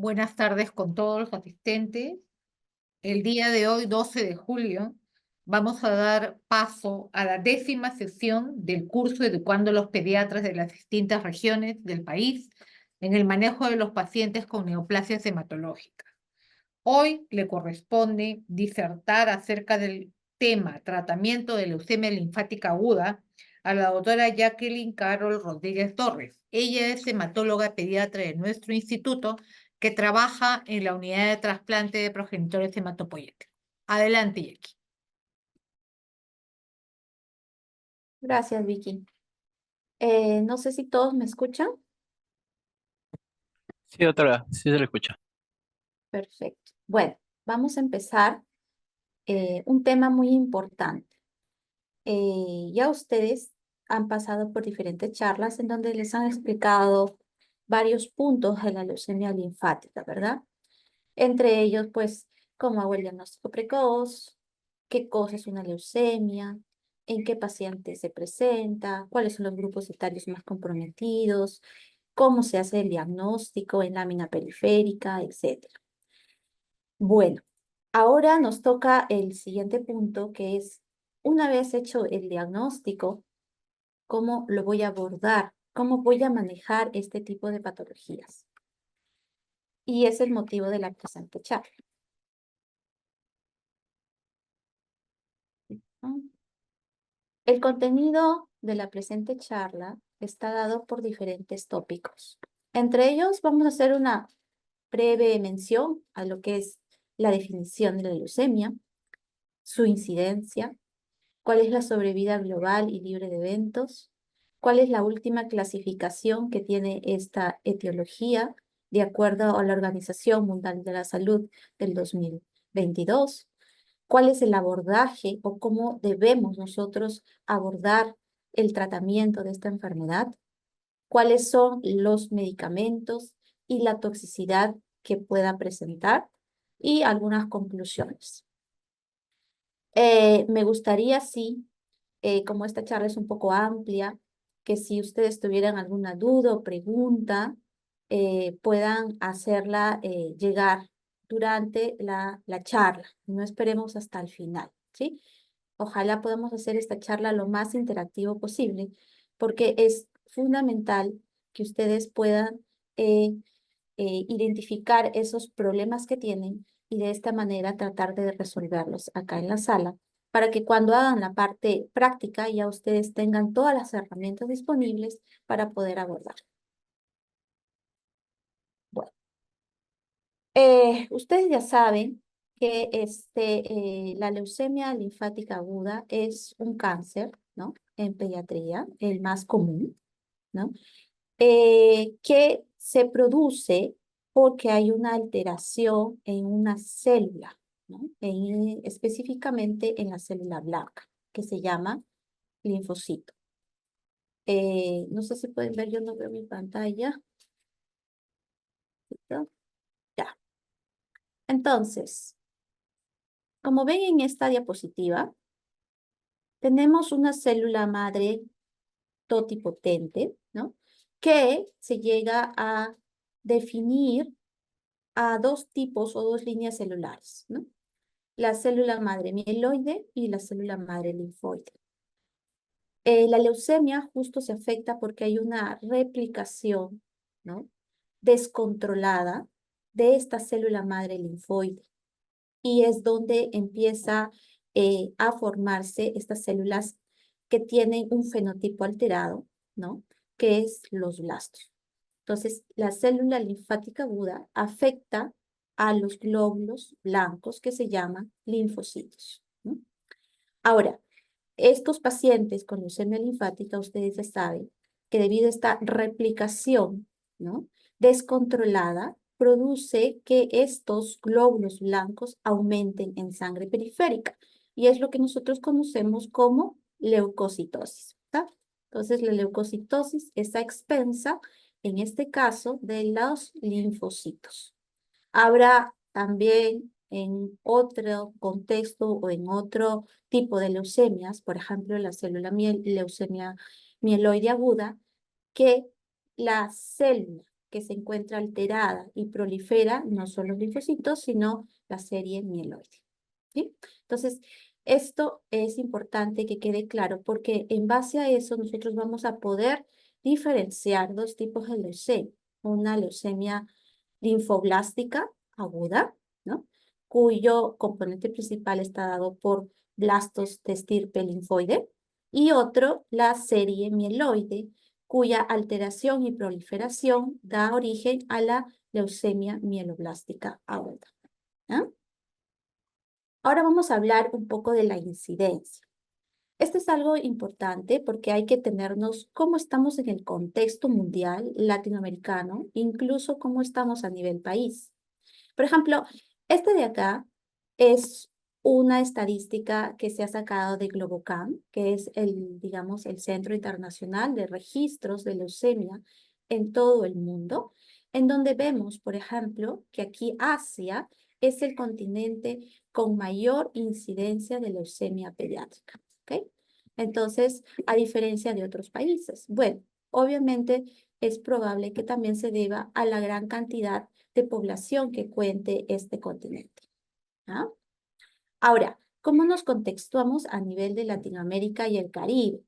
Buenas tardes con todos los asistentes. El día de hoy, 12 de julio, vamos a dar paso a la 10ª sesión del curso Educando a los Pediatras de las distintas regiones del país en el manejo de los pacientes con neoplasias hematológicas. Hoy le corresponde disertar acerca del tema tratamiento de leucemia linfática aguda a la doctora Jacqueline Carol Rodríguez Torres. Ella es hematóloga pediatra de nuestro instituto que trabaja en la unidad de trasplante de progenitores hematopoyéticos. Adelante, Jackie. Gracias, Vicky. No sé si todos me escuchan. Sí, doctora, sí se le escucha. Perfecto. Bueno, vamos a empezar un tema muy importante. Ya ustedes han pasado por diferentes charlas en donde les han explicado varios puntos de la leucemia linfática, ¿verdad? Entre ellos, pues, cómo hago el diagnóstico precoz, qué cosa es una leucemia, en qué paciente se presenta, cuáles son los grupos etarios más comprometidos, cómo se hace el diagnóstico en lámina periférica, etcétera. Bueno, ahora nos toca el siguiente punto, que es, una vez hecho el diagnóstico, ¿cómo lo voy a abordar? ¿Cómo voy a manejar este tipo de patologías? Y es el motivo de la presente charla. El contenido de la presente charla está dado por diferentes tópicos. Entre ellos vamos a hacer una breve mención a lo que es la definición de la leucemia, su incidencia, cuál es la sobrevida global y libre de eventos, cuál es la última clasificación que tiene esta etiología de acuerdo a la Organización Mundial de la Salud del 2022, cuál es el abordaje o cómo debemos nosotros abordar el tratamiento de esta enfermedad, cuáles son los medicamentos y la toxicidad que pueda presentar y algunas conclusiones. Me gustaría, sí, como esta charla es un poco amplia, que si ustedes tuvieran alguna duda o pregunta, puedan hacerla llegar durante la charla. No esperemos hasta el final, ¿sí? Ojalá podamos hacer esta charla lo más interactivo posible, porque es fundamental que ustedes puedan identificar esos problemas que tienen y de esta manera tratar de resolverlos acá en la sala, para que cuando hagan la parte práctica ya ustedes tengan todas las herramientas disponibles para poder abordar. Bueno, ustedes ya saben que la leucemia linfática aguda es un cáncer, ¿no? En pediatría, el más común, ¿no? Que se produce porque hay una alteración en una célula, ¿no? Específicamente en la célula blanca, que se llama linfocito. No sé si pueden ver, yo no veo mi pantalla. ¿Listo? Ya. Entonces, como ven en esta diapositiva, tenemos una célula madre totipotente, ¿no? Que se llega a definir a dos tipos o dos líneas celulares, ¿no? La célula madre mieloide y la célula madre linfoide. La leucemia justo se afecta porque hay una replicación, ¿no? Descontrolada de esta célula madre linfoide. Y es donde empieza a formarse estas células que tienen un fenotipo alterado, ¿no? Que es los blastos. Entonces, la célula linfática aguda afecta a los glóbulos blancos que se llaman linfocitos, ¿no? Ahora, estos pacientes con leucemia linfática, ustedes ya saben que debido a esta replicación, ¿no? Descontrolada, produce que estos glóbulos blancos aumenten en sangre periférica. Y es lo que nosotros conocemos como leucocitosis, ¿tá? Entonces, la leucocitosis es a expensa, en este caso, de los linfocitos. Habrá también en otro contexto o en otro tipo de leucemias, por ejemplo, la leucemia mieloide aguda, que la célula que se encuentra alterada y prolifera no solo los linfocitos, sino la serie mieloide. ¿Sí? Entonces, esto es importante que quede claro porque en base a eso nosotros vamos a poder diferenciar dos tipos de leucemia. Una leucemia linfoblástica aguda, ¿no? Cuyo componente principal está dado por blastos de estirpe linfoide, y otro, la serie mieloide, cuya alteración y proliferación da origen a la leucemia mieloblástica aguda. ¿Ah? Ahora vamos a hablar un poco de la incidencia. Esto es algo importante porque hay que tenernos cómo estamos en el contexto mundial latinoamericano, incluso cómo estamos a nivel país. Por ejemplo, este de acá es una estadística que se ha sacado de Globocam, que es digamos, el Centro Internacional de Registros de Leucemia en todo el mundo, en donde vemos, por ejemplo, que aquí Asia es el continente con mayor incidencia de leucemia pediátrica, ¿ok? Entonces, a diferencia de otros países. Bueno, obviamente es probable que también se deba a la gran cantidad de población que cuente este continente. ¿Ah? Ahora, ¿cómo nos contextuamos a nivel de Latinoamérica y el Caribe?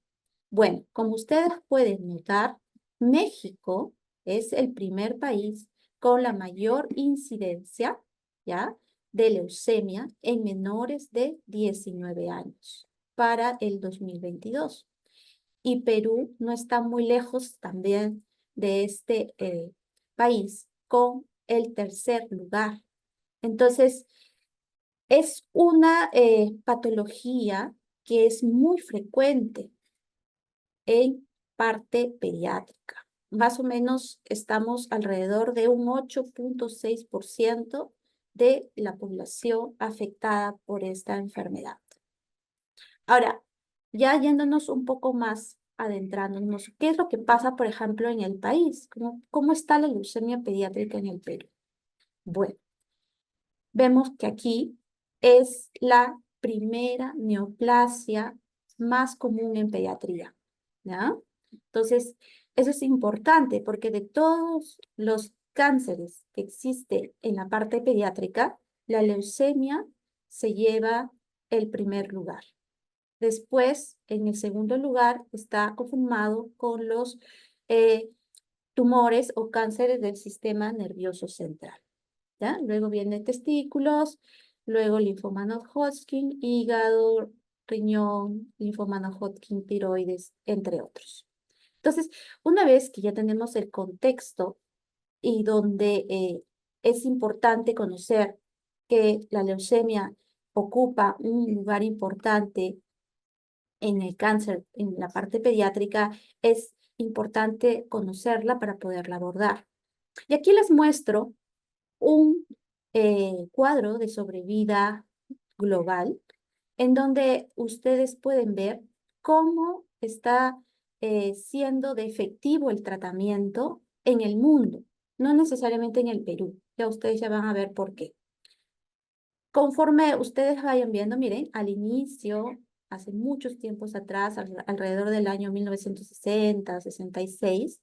Bueno, como ustedes pueden notar, México es el primer país con la mayor incidencia, ¿ya?, de leucemia en menores de 19 años para el 2022. Y Perú no está muy lejos también de este país con el tercer lugar. Entonces, es una patología que es muy frecuente en parte pediátrica. Más o menos estamos alrededor de un 8.6% de la población afectada por esta enfermedad. Ahora, ya yéndonos un poco más, adentrándonos, ¿qué es lo que pasa, por ejemplo, en el país? ¿Cómo está la leucemia pediátrica en el Perú? Bueno, vemos que aquí es la primera neoplasia más común en pediatría, ¿ya? Entonces, eso es importante porque de todos los cánceres que existen en la parte pediátrica, la leucemia se lleva el primer lugar. Después, en el segundo lugar, está conformado con los tumores o cánceres del sistema nervioso central, ¿ya? Luego vienen testículos, luego linfoma no-Hodgkin, hígado, riñón, linfoma no-Hodgkin, tiroides, entre otros. Entonces, una vez que ya tenemos el contexto y donde es importante conocer que la leucemia ocupa un lugar importante en el cáncer, en la parte pediátrica, es importante conocerla para poderla abordar. Y aquí les muestro un cuadro de sobrevida global en donde ustedes pueden ver cómo está siendo de efectivo el tratamiento en el mundo, no necesariamente en el Perú. Ya ustedes ya van a ver por qué. Conforme ustedes vayan viendo, miren, al inicio, hace muchos tiempos atrás, alrededor del año 1960, 66,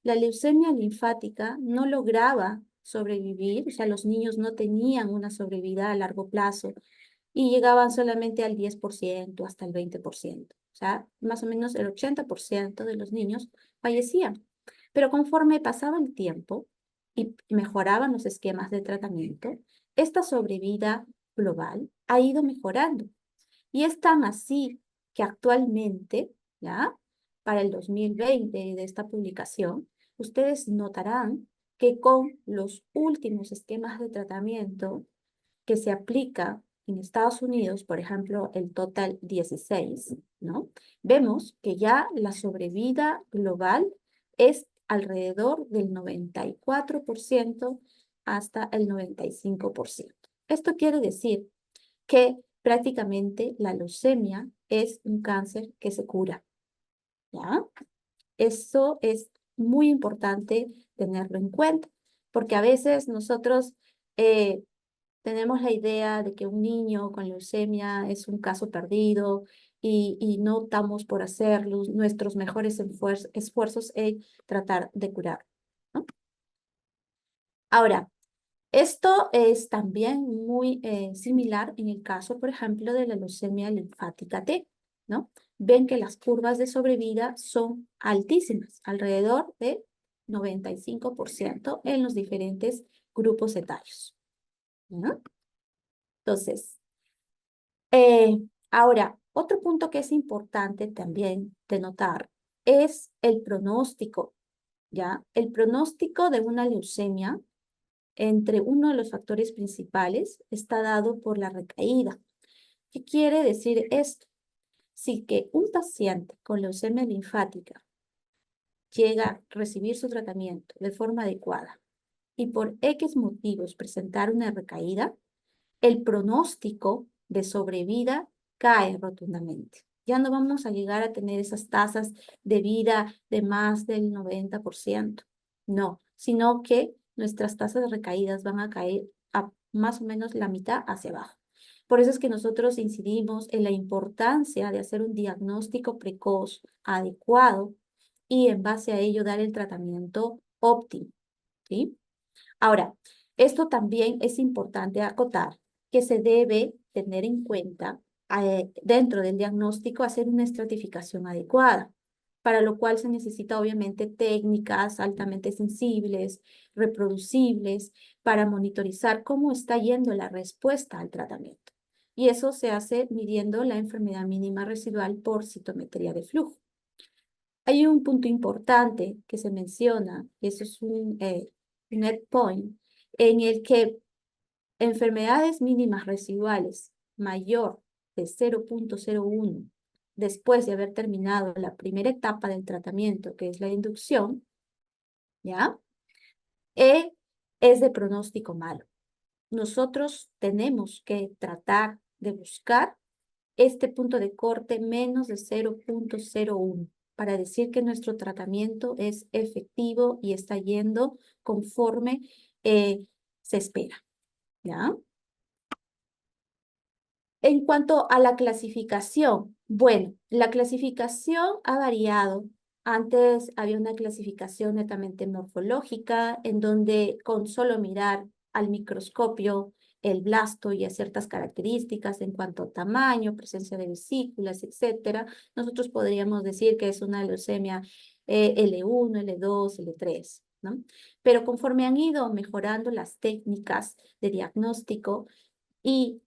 la leucemia linfática no lograba sobrevivir, o sea, los niños no tenían una sobrevida a largo plazo y llegaban solamente al 10%, hasta el 20%. O sea, más o menos el 80% de los niños fallecían. Pero conforme pasaba el tiempo y mejoraban los esquemas de tratamiento, esta sobrevida global ha ido mejorando. Y es tan así que actualmente, ¿ya?, para el 2020 de esta publicación, ustedes notarán que con los últimos esquemas de tratamiento que se aplica en Estados Unidos, por ejemplo, el Total 16, ¿no?, vemos que ya la sobrevida global es alrededor del 94% hasta el 95%. Esto quiere decir que prácticamente la leucemia es un cáncer que se cura, ¿ya? Eso es muy importante tenerlo en cuenta, porque a veces nosotros tenemos la idea de que un niño con leucemia es un caso perdido y no optamos por hacer nuestros mejores esfuerzos en tratar de curarlo, ¿no? Ahora, esto es también muy similar en el caso, por ejemplo, de la leucemia linfática T, ¿no? Ven que las curvas de sobrevida son altísimas, alrededor de 95% en los diferentes grupos etarios, ¿no? Entonces, ahora, otro punto que es importante también de notar es el pronóstico, ¿ya? El pronóstico de una leucemia, entre uno de los factores principales, está dado por la recaída. ¿Qué quiere decir esto? Si que un paciente con leucemia linfática llega a recibir su tratamiento de forma adecuada y por X motivos presentar una recaída, el pronóstico de sobrevida cae rotundamente. Ya no vamos a llegar a tener esas tasas de vida de más del 90%. No, sino que nuestras tasas de recaídas van a caer a más o menos la mitad hacia abajo. Por eso es que nosotros incidimos en la importancia de hacer un diagnóstico precoz, adecuado, y en base a ello dar el tratamiento óptimo, ¿sí? Ahora, esto también es importante acotar que se debe tener en cuenta dentro del diagnóstico hacer una estratificación adecuada, para lo cual se necesita obviamente técnicas altamente sensibles, reproducibles, para monitorizar cómo está yendo la respuesta al tratamiento. Y eso se hace midiendo la enfermedad mínima residual por citometría de flujo. Hay un punto importante que se menciona, y eso es un net point, en el que enfermedades mínimas residuales mayor de 0,01 después de haber terminado la primera etapa del tratamiento, que es la inducción, ¿ya? Es de pronóstico malo. Nosotros tenemos que tratar de buscar este punto de corte menos de 0,01 para decir que nuestro tratamiento es efectivo y está yendo conforme se espera, ¿ya? En cuanto a la clasificación, bueno, la clasificación ha variado. Antes había una clasificación netamente morfológica, en donde con solo mirar al microscopio el blasto y a ciertas características en cuanto a tamaño, presencia de vesículas, etcétera, nosotros podríamos decir que es una leucemia L1, L2, L3, ¿no? Pero conforme han ido mejorando las técnicas de diagnóstico, y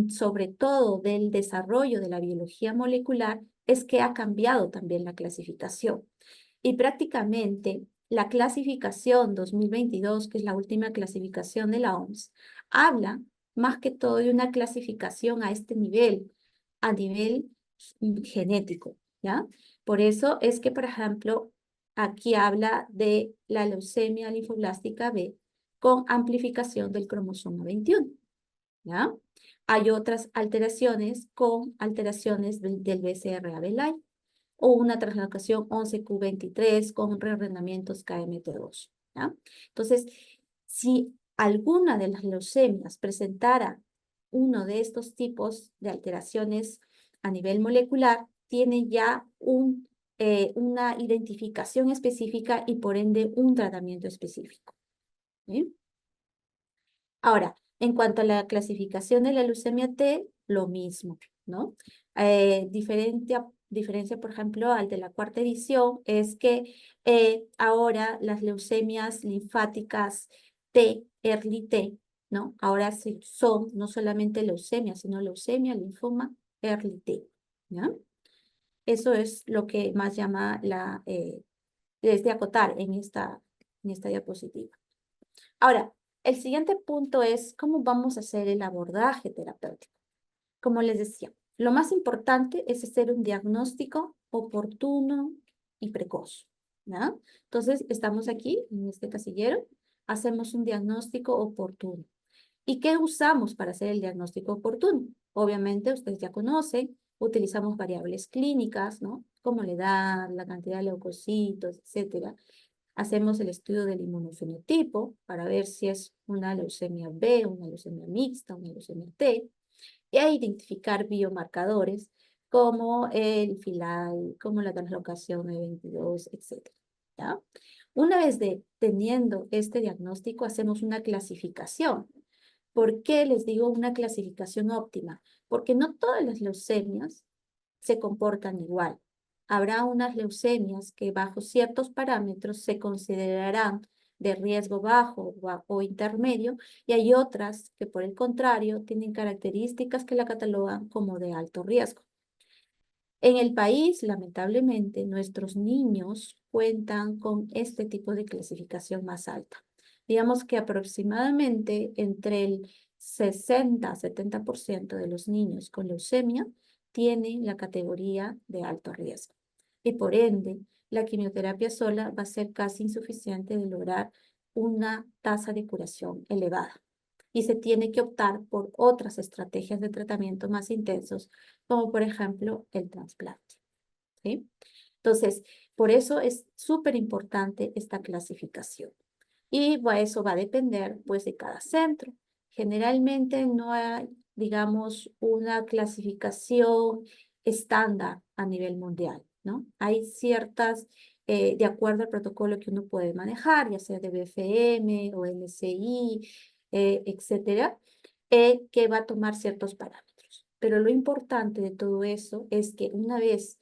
sobre todo del desarrollo de la biología molecular, es que ha cambiado también la clasificación. Y prácticamente la clasificación 2022, que es la última clasificación de la OMS, habla más que todo de una clasificación a nivel genético, ¿ya? Por eso es que, por ejemplo, aquí habla de la leucemia linfoblástica B con amplificación del cromosoma 21. ¿Ya? Hay otras alteraciones con alteraciones del BCR-ABL o una translocación 11q23 con rearrendamientos KMT2, ¿ya? Entonces, si alguna de las leucemias presentara uno de estos tipos de alteraciones a nivel molecular, tiene ya una identificación específica y por ende un tratamiento específico. ¿Sí? Ahora, en cuanto a la clasificación de la leucemia T, lo mismo, ¿no? Diferencia, por ejemplo, al de la cuarta edición, es que ahora las leucemias linfáticas T, early T, ¿no? Ahora sí son no solamente leucemia, sino leucemia, linfoma, early T, ¿no? Eso es lo que más llama desde acotar en esta diapositiva. Ahora, el siguiente punto es cómo vamos a hacer el abordaje terapéutico. Como les decía, lo más importante es hacer un diagnóstico oportuno y precoz, ¿no? Entonces, estamos aquí, en este casillero, hacemos un diagnóstico oportuno. ¿Y qué usamos para hacer el diagnóstico oportuno? Obviamente, ustedes ya conocen, utilizamos variables clínicas, ¿no? Como la edad, la cantidad de leucocitos, etcétera. Hacemos el estudio del inmunofenotipo para ver si es una leucemia B, una leucemia mixta, una leucemia T, y a identificar biomarcadores como el FILAL, como la translocación E22, etc. ¿ya? Una vez teniendo este diagnóstico, hacemos una clasificación. ¿Por qué les digo una clasificación óptima? Porque no todas las leucemias se comportan igual. Habrá unas leucemias que bajo ciertos parámetros se considerarán de riesgo bajo o intermedio, y hay otras que por el contrario tienen características que la catalogan como de alto riesgo. En el país, lamentablemente, nuestros niños cuentan con este tipo de clasificación más alta. Digamos que aproximadamente entre el 60-70% de los niños con leucemia tienen la categoría de alto riesgo. Y por ende, la quimioterapia sola va a ser casi insuficiente de lograr una tasa de curación elevada. Y se tiene que optar por otras estrategias de tratamiento más intensos, como por ejemplo el trasplante, ¿sí? Entonces, por eso es súper importante esta clasificación. Y eso va a depender, pues, de cada centro. Generalmente no hay, digamos, una clasificación estándar a nivel mundial, ¿no? Hay ciertas, de acuerdo al protocolo que uno puede manejar, ya sea de BFM o NCI, etcétera, que va a tomar ciertos parámetros. Pero lo importante de todo eso es que una vez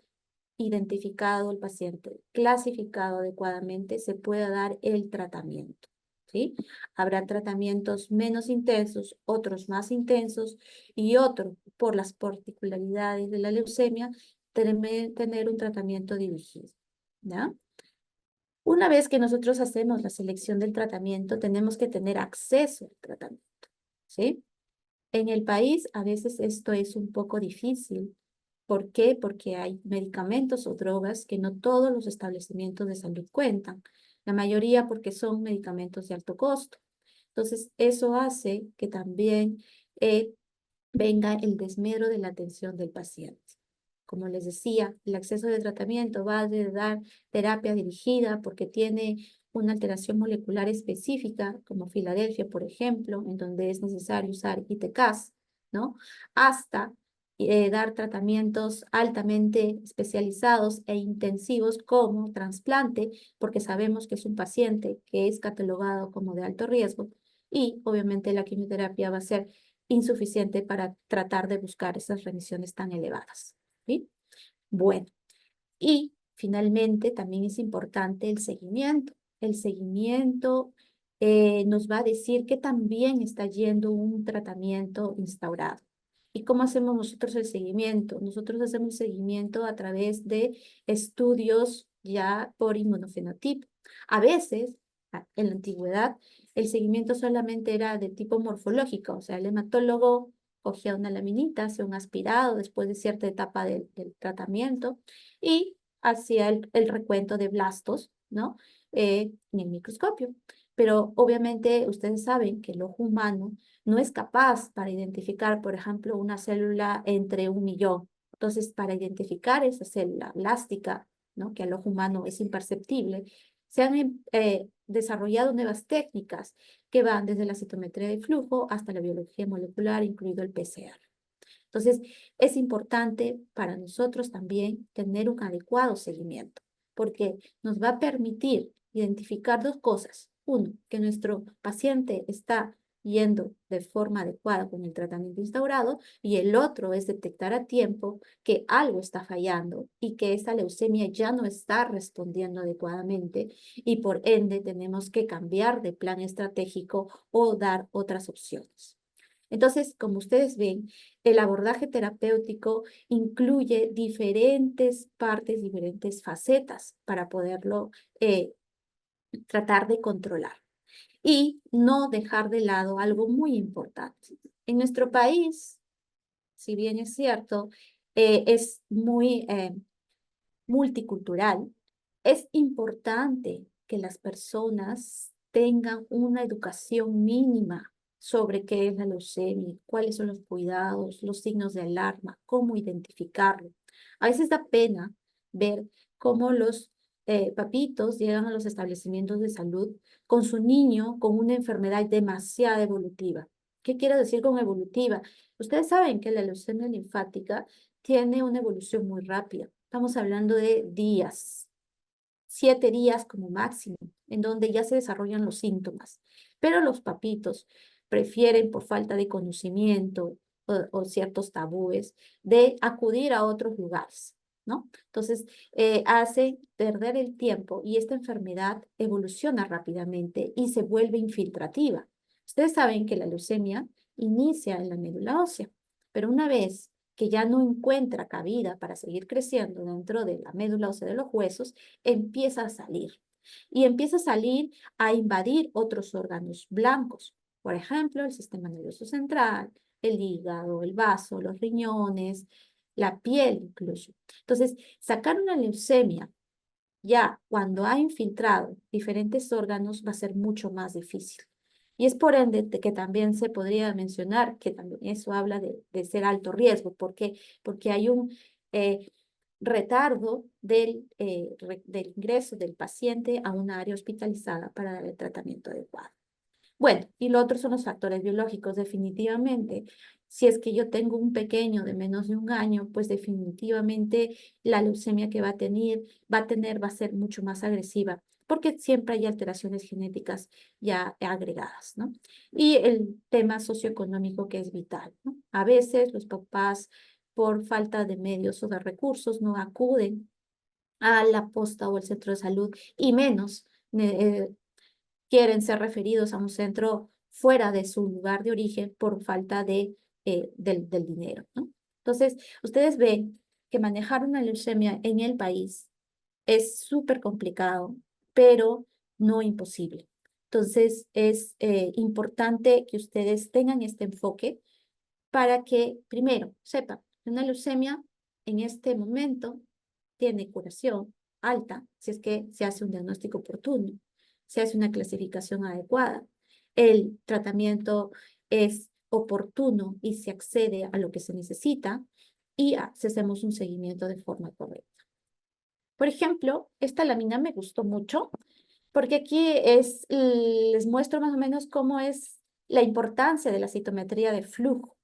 identificado el paciente, clasificado adecuadamente, se pueda dar el tratamiento, ¿sí? Habrá tratamientos menos intensos, otros más intensos y otros, por las particularidades de la leucemia, tener un tratamiento dirigido, ¿ya? Una vez que nosotros hacemos la selección del tratamiento, tenemos que tener acceso al tratamiento, ¿sí? En el país a veces esto es un poco difícil. ¿Por qué? Porque hay medicamentos o drogas que no todos los establecimientos de salud cuentan. La mayoría porque son medicamentos de alto costo. Entonces, eso hace que también eh, venga el desmedro de la atención del paciente. Como les decía, el acceso de tratamiento va a dar terapia dirigida porque tiene una alteración molecular específica, como Filadelfia, por ejemplo, en donde es necesario usar ITCAS, ¿no? Hasta dar tratamientos altamente especializados e intensivos como trasplante, porque sabemos que es un paciente que es catalogado como de alto riesgo y obviamente la quimioterapia va a ser insuficiente para tratar de buscar esas remisiones tan elevadas, ¿sí? Bueno, y finalmente también es importante el seguimiento. El seguimiento nos va a decir que también está yendo un tratamiento instaurado. ¿Y cómo hacemos nosotros el seguimiento? Nosotros hacemos el seguimiento a través de estudios ya por inmunofenotipo. A veces, en la antigüedad, el seguimiento solamente era de tipo morfológico, o sea, el hematólogo cogía una laminita, hacía un aspirado después de cierta etapa del tratamiento y hacía el recuento de blastos, ¿no? En el microscopio. Pero obviamente ustedes saben que el ojo humano no es capaz para identificar, por ejemplo, una célula entre 1 millón. Entonces, para identificar esa célula blástica, ¿no? Que al ojo humano es imperceptible, se han desarrollado nuevas técnicas que van desde la citometría de flujo hasta la biología molecular, incluido el PCR. Entonces, es importante para nosotros también tener un adecuado seguimiento, porque nos va a permitir identificar dos cosas. Uno, que nuestro paciente está yendo de forma adecuada con el tratamiento instaurado, y el otro es detectar a tiempo que algo está fallando y que esa leucemia ya no está respondiendo adecuadamente y por ende tenemos que cambiar de plan estratégico o dar otras opciones. Entonces, como ustedes ven, el abordaje terapéutico incluye diferentes partes, diferentes facetas para poderlo tratar de controlar y no dejar de lado algo muy importante. En nuestro país, si bien es cierto, es muy multicultural, es importante que las personas tengan una educación mínima sobre qué es la leucemia, cuáles son los cuidados, los signos de alarma, cómo identificarlo. A veces da pena ver cómo los papitos llegan a los establecimientos de salud con su niño con una enfermedad demasiado evolutiva. ¿Qué quiero decir con evolutiva? Ustedes saben que la leucemia linfática tiene una evolución muy rápida. Estamos hablando de días, 7 días como máximo, en donde ya se desarrollan los síntomas. Pero los papitos prefieren, por falta de conocimiento o ciertos tabúes, de acudir a otros lugares, ¿no? Entonces, hace perder el tiempo y esta enfermedad evoluciona rápidamente y se vuelve infiltrativa. Ustedes saben que la leucemia inicia en la médula ósea, pero una vez que ya no encuentra cabida para seguir creciendo dentro de la médula ósea de los huesos, empieza a salir. Y empieza a salir a invadir otros órganos blancos. Por ejemplo, el sistema nervioso central, el hígado, el vaso, los riñones, la piel incluso. Entonces, sacar una leucemia ya cuando ha infiltrado diferentes órganos va a ser mucho más difícil. Y es por ende que también se podría mencionar que también eso habla de ser alto riesgo. ¿Por qué? Porque hay un retardo del ingreso del paciente a una área hospitalizada para dar el tratamiento adecuado. Bueno, y lo otro son los factores biológicos, definitivamente. Si es que yo tengo un pequeño de menos de 1 año, pues definitivamente la leucemia que va a tener va a ser mucho más agresiva, porque siempre hay alteraciones genéticas ya agregadas, ¿no? Y el tema socioeconómico que es vital, ¿no? A veces los papás, por falta de medios o de recursos, no acuden a la posta o al centro de salud, y menos quieren ser referidos a un centro fuera de su lugar de origen por falta del dinero, ¿no? Entonces, ustedes ven que manejar una leucemia en el país es súper complicado, pero no imposible. Entonces, es importante que ustedes tengan este enfoque para que, primero, sepan que una leucemia en este momento tiene curación alta si es que se hace un diagnóstico oportuno, se hace una clasificación adecuada, el tratamiento es oportuno y se accede a lo que se necesita y si hacemos un seguimiento de forma correcta. Por ejemplo, esta lámina me gustó mucho porque aquí les muestro más o menos cómo es la importancia de la citometría de flujo.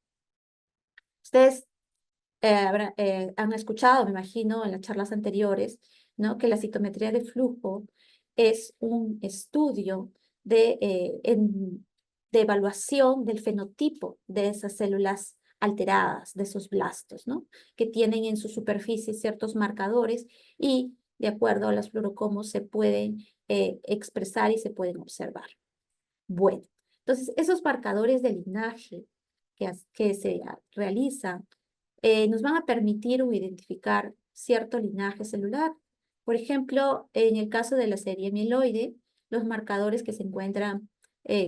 Ustedes han escuchado, me imagino, en las charlas anteriores, ¿no? Que la citometría de flujo es un estudio de evaluación del fenotipo de esas células alteradas, de esos blastos, ¿no? Que tienen en su superficie ciertos marcadores y de acuerdo a las fluorocromos se pueden expresar y se pueden observar. Bueno, entonces esos marcadores de linaje que se realizan nos van a permitir identificar cierto linaje celular. Por ejemplo, en el caso de la serie mieloide, los marcadores que se encuentran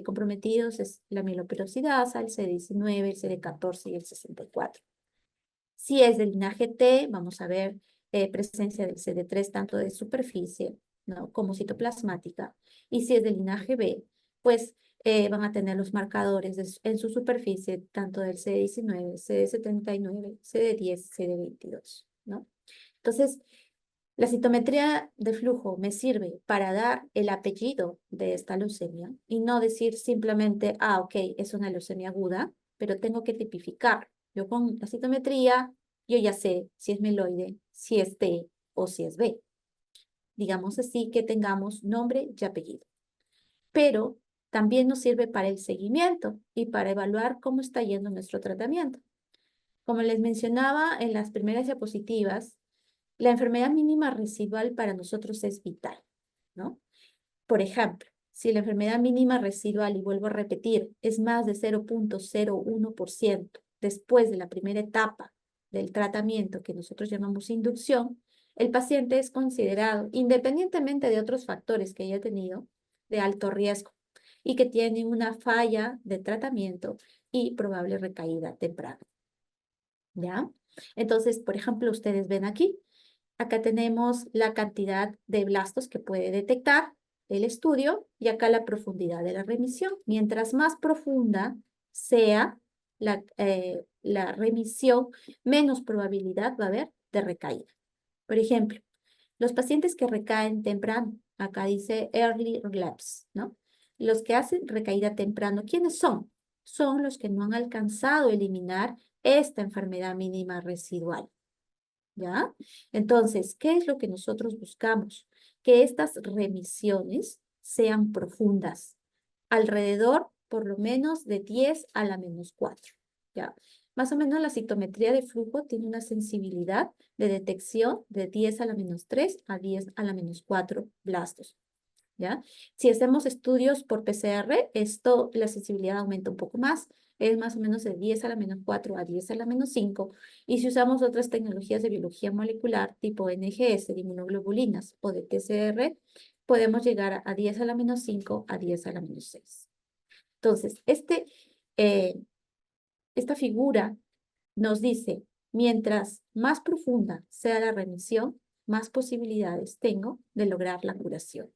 comprometidos es la mieloperoxidasa, el CD19, el CD14 y el 64. Si es del linaje T, vamos a ver presencia del CD3 tanto de superficie, ¿no?, como citoplasmática. Y si es del linaje B, pues van a tener los marcadores en su superficie tanto del CD19, CD79, CD10, CD22, ¿no? Entonces, la citometría de flujo me sirve para dar el apellido de esta leucemia y no decir simplemente, ok, es una leucemia aguda, pero tengo que tipificar. Yo con la citometría, yo ya sé si es mieloide, si es T o si es B. Digamos así que tengamos nombre y apellido. Pero también nos sirve para el seguimiento y para evaluar cómo está yendo nuestro tratamiento. Como les mencionaba en las primeras diapositivas, la enfermedad mínima residual para nosotros es vital, ¿no? Por ejemplo, si la enfermedad mínima residual, y vuelvo a repetir, es más de 0.01% después de la primera etapa del tratamiento que nosotros llamamos inducción, el paciente es considerado, independientemente de otros factores que haya tenido, de alto riesgo y que tiene una falla de tratamiento y probable recaída temprana. ¿Ya? Entonces, por ejemplo, ustedes ven aquí, acá tenemos la cantidad de blastos que puede detectar el estudio y acá la profundidad de la remisión. Mientras más profunda sea la remisión, menos probabilidad va a haber de recaída. Por ejemplo, los pacientes que recaen temprano, acá dice early relapse, ¿no? Los que hacen recaída temprano, ¿quiénes son? Son los que no han alcanzado a eliminar esta enfermedad mínima residual. ¿Ya? Entonces, ¿qué es lo que nosotros buscamos? que estas remisiones sean profundas, alrededor por lo menos de 10 a la menos 4, ¿ya? Más o menos la citometría de flujo tiene una sensibilidad de detección de 10 a la menos 3 a 10 a la menos 4 blastos, ¿ya? Si hacemos estudios por PCR, la sensibilidad aumenta un poco más, es más o menos de 10 a la menos 4 a 10 a la menos 5, y si usamos otras tecnologías de biología molecular, tipo NGS, de inmunoglobulinas o de PCR, podemos llegar a 10 a la menos 5 a 10 a la menos 6. Entonces, esta figura nos dice, mientras más profunda sea la remisión, más posibilidades tengo de lograr la curación.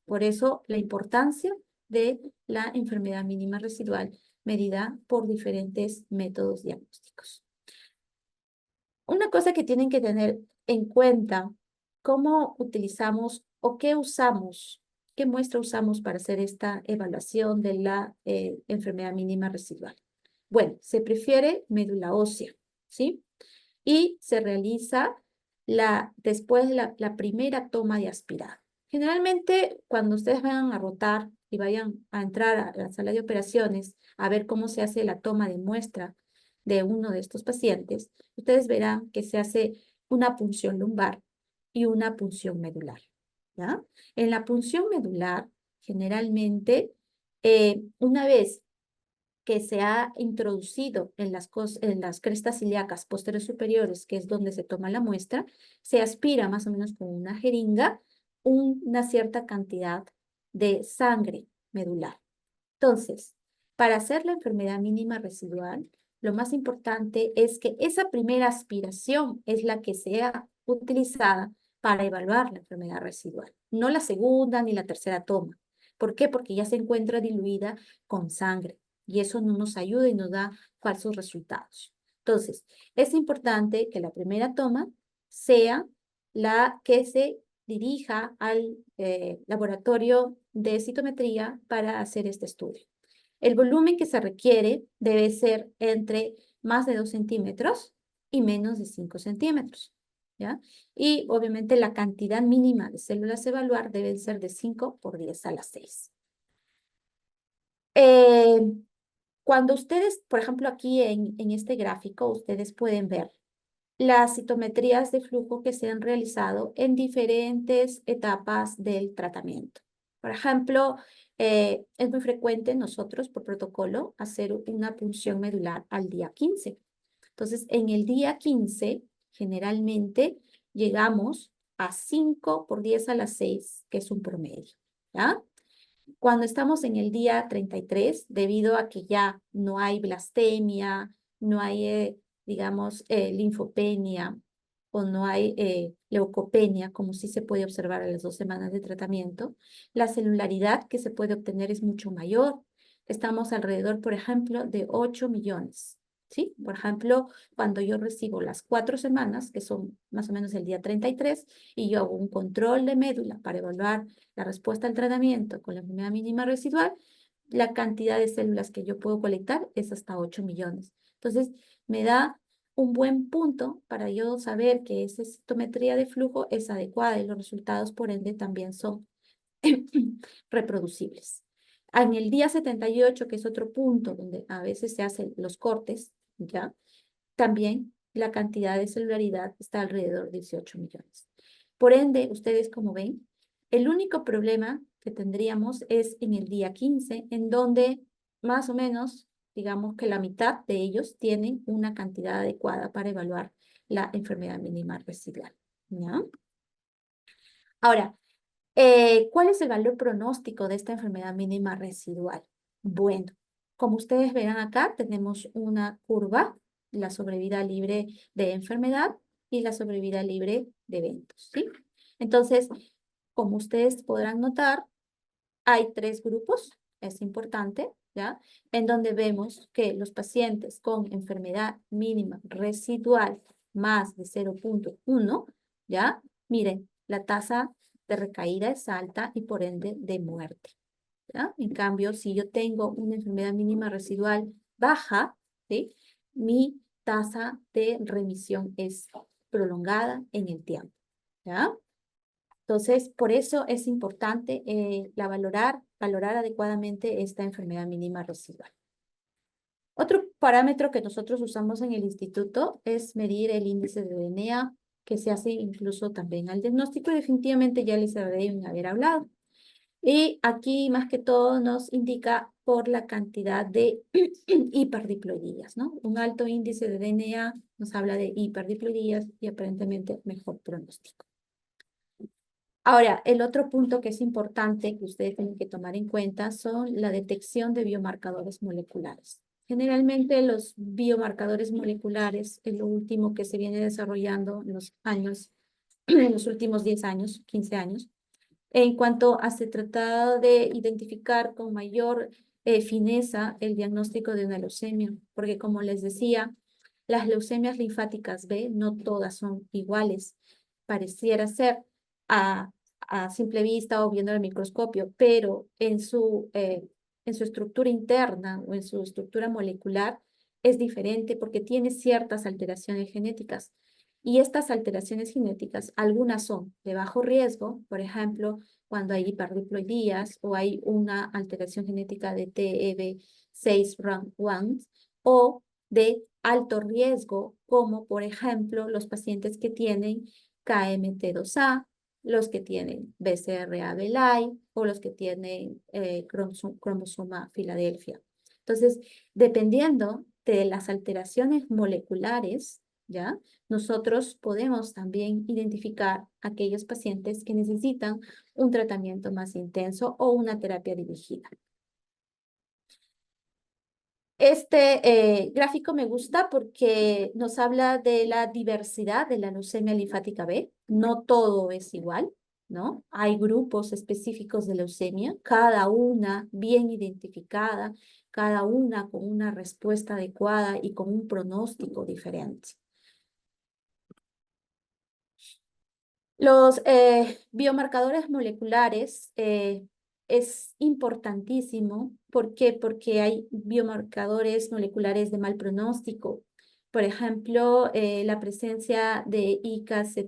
Por eso, la importancia de la enfermedad mínima residual medida por diferentes métodos diagnósticos. Una cosa que tienen que tener en cuenta, cómo utilizamos o qué usamos, qué muestra usamos para hacer esta evaluación de la enfermedad mínima residual. Bueno, se prefiere médula ósea, ¿sí? Y se realiza después de la primera toma de aspirado. Generalmente, cuando ustedes vayan a rotar y vayan a entrar a la sala de operaciones a ver cómo se hace la toma de muestra de uno de estos pacientes, ustedes verán que se hace una punción lumbar y una punción medular, ¿ya? En la punción medular, generalmente, una vez que se ha introducido en las crestas ilíacas posteriores superiores, que es donde se toma la muestra, se aspira más o menos con una jeringa una cierta cantidad de sangre medular. Entonces, para hacer la enfermedad mínima residual, lo más importante es que esa primera aspiración es la que sea utilizada para evaluar la enfermedad residual, no la segunda ni la tercera toma. ¿Por qué? Porque ya se encuentra diluida con sangre y eso no nos ayuda y nos da falsos resultados. Entonces, es importante que la primera toma sea la que se dirija al laboratorio de citometría para hacer este estudio. El volumen que se requiere debe ser entre más de 2 centímetros y menos de 5 centímetros, ¿ya? Y obviamente la cantidad mínima de células a evaluar debe ser de 5 por 10 a la 6. Cuando ustedes, por ejemplo, aquí en este gráfico, ustedes pueden ver las citometrías de flujo que se han realizado en diferentes etapas del tratamiento. Por ejemplo, es muy frecuente nosotros, por protocolo, hacer una punción medular al día 15. Entonces, en el día 15, generalmente llegamos a 5 por 10 a la 6, que es un promedio, ¿ya? Cuando estamos en el día 33, debido a que ya no hay blastemia, no hay, digamos, linfopenia o no hay leucopenia, como sí se puede observar a las 2 semanas de tratamiento, la celularidad que se puede obtener es mucho mayor. Estamos alrededor, por ejemplo, de 8 millones. ¿Sí? Por ejemplo, cuando yo recibo las 4 semanas, que son más o menos el día 33, y yo hago un control de médula para evaluar la respuesta al tratamiento con la enfermedad mínima residual, la cantidad de células que yo puedo colectar es hasta 8 millones. Entonces, me da un buen punto para yo saber que esa citometría de flujo es adecuada y los resultados, por ende, también son reproducibles. En el día 78, que es otro punto donde a veces se hacen los cortes, ¿ya? También la cantidad de celularidad está alrededor de 18 millones. Por ende, ustedes como ven, el único problema que tendríamos es en el día 15, en donde más o menos, digamos que la mitad de ellos tienen una cantidad adecuada para evaluar la enfermedad mínima residual, ¿ya? Ahora, ¿cuál es el valor pronóstico de esta enfermedad mínima residual? Bueno, como ustedes verán acá, tenemos una curva, la sobrevida libre de enfermedad y la sobrevida libre de eventos, ¿sí? Entonces, como ustedes podrán notar, hay 3 grupos, es importante, ¿ya? En donde vemos que los pacientes con enfermedad mínima residual más de 0.1, ¿ya? Miren, la tasa de recaída es alta y por ende de muerte, ¿ya? En cambio, si yo tengo una enfermedad mínima residual baja, ¿sí? Mi tasa de remisión es prolongada en el tiempo, ¿ya? Entonces, por eso es importante valorar adecuadamente esta enfermedad mínima residual. Otro parámetro que nosotros usamos en el instituto es medir el índice de DNA, que se hace incluso también al diagnóstico, y definitivamente ya les deben haber hablado. Y aquí más que todo nos indica por la cantidad de hiperdiploidías, ¿no? Un alto índice de DNA nos habla de hiperdiploidías y aparentemente mejor pronóstico. Ahora, el otro punto que es importante que ustedes tienen que tomar en cuenta son la detección de biomarcadores moleculares. Generalmente los biomarcadores moleculares es lo último que se viene desarrollando en los años, en los últimos 10 años, 15 años, en cuanto a se trata de identificar con mayor fineza el diagnóstico de una leucemia, porque como les decía, las leucemias linfáticas B no todas son iguales, pareciera ser a simple vista o viendo el microscopio, pero en su estructura interna o en su estructura molecular es diferente porque tiene ciertas alteraciones genéticas. Y estas alteraciones genéticas, algunas son de bajo riesgo, por ejemplo, cuando hay hiperdiploidías o hay una alteración genética de TEB6-RUN1, o de alto riesgo, como por ejemplo los pacientes que tienen KMT2A, los que tienen BCR-ABL o los que tienen cromosoma Filadelfia. Entonces, dependiendo de las alteraciones moleculares, ¿ya? Nosotros podemos también identificar aquellos pacientes que necesitan un tratamiento más intenso o una terapia dirigida. Este gráfico me gusta porque nos habla de la diversidad de la leucemia linfática B. No todo es igual, ¿no? Hay grupos específicos de leucemia, cada una bien identificada, cada una con una respuesta adecuada y con un pronóstico diferente. Los biomarcadores moleculares es importantísimo. ¿Por qué? Porque hay biomarcadores moleculares de mal pronóstico. Por ejemplo, la presencia de IKZF+,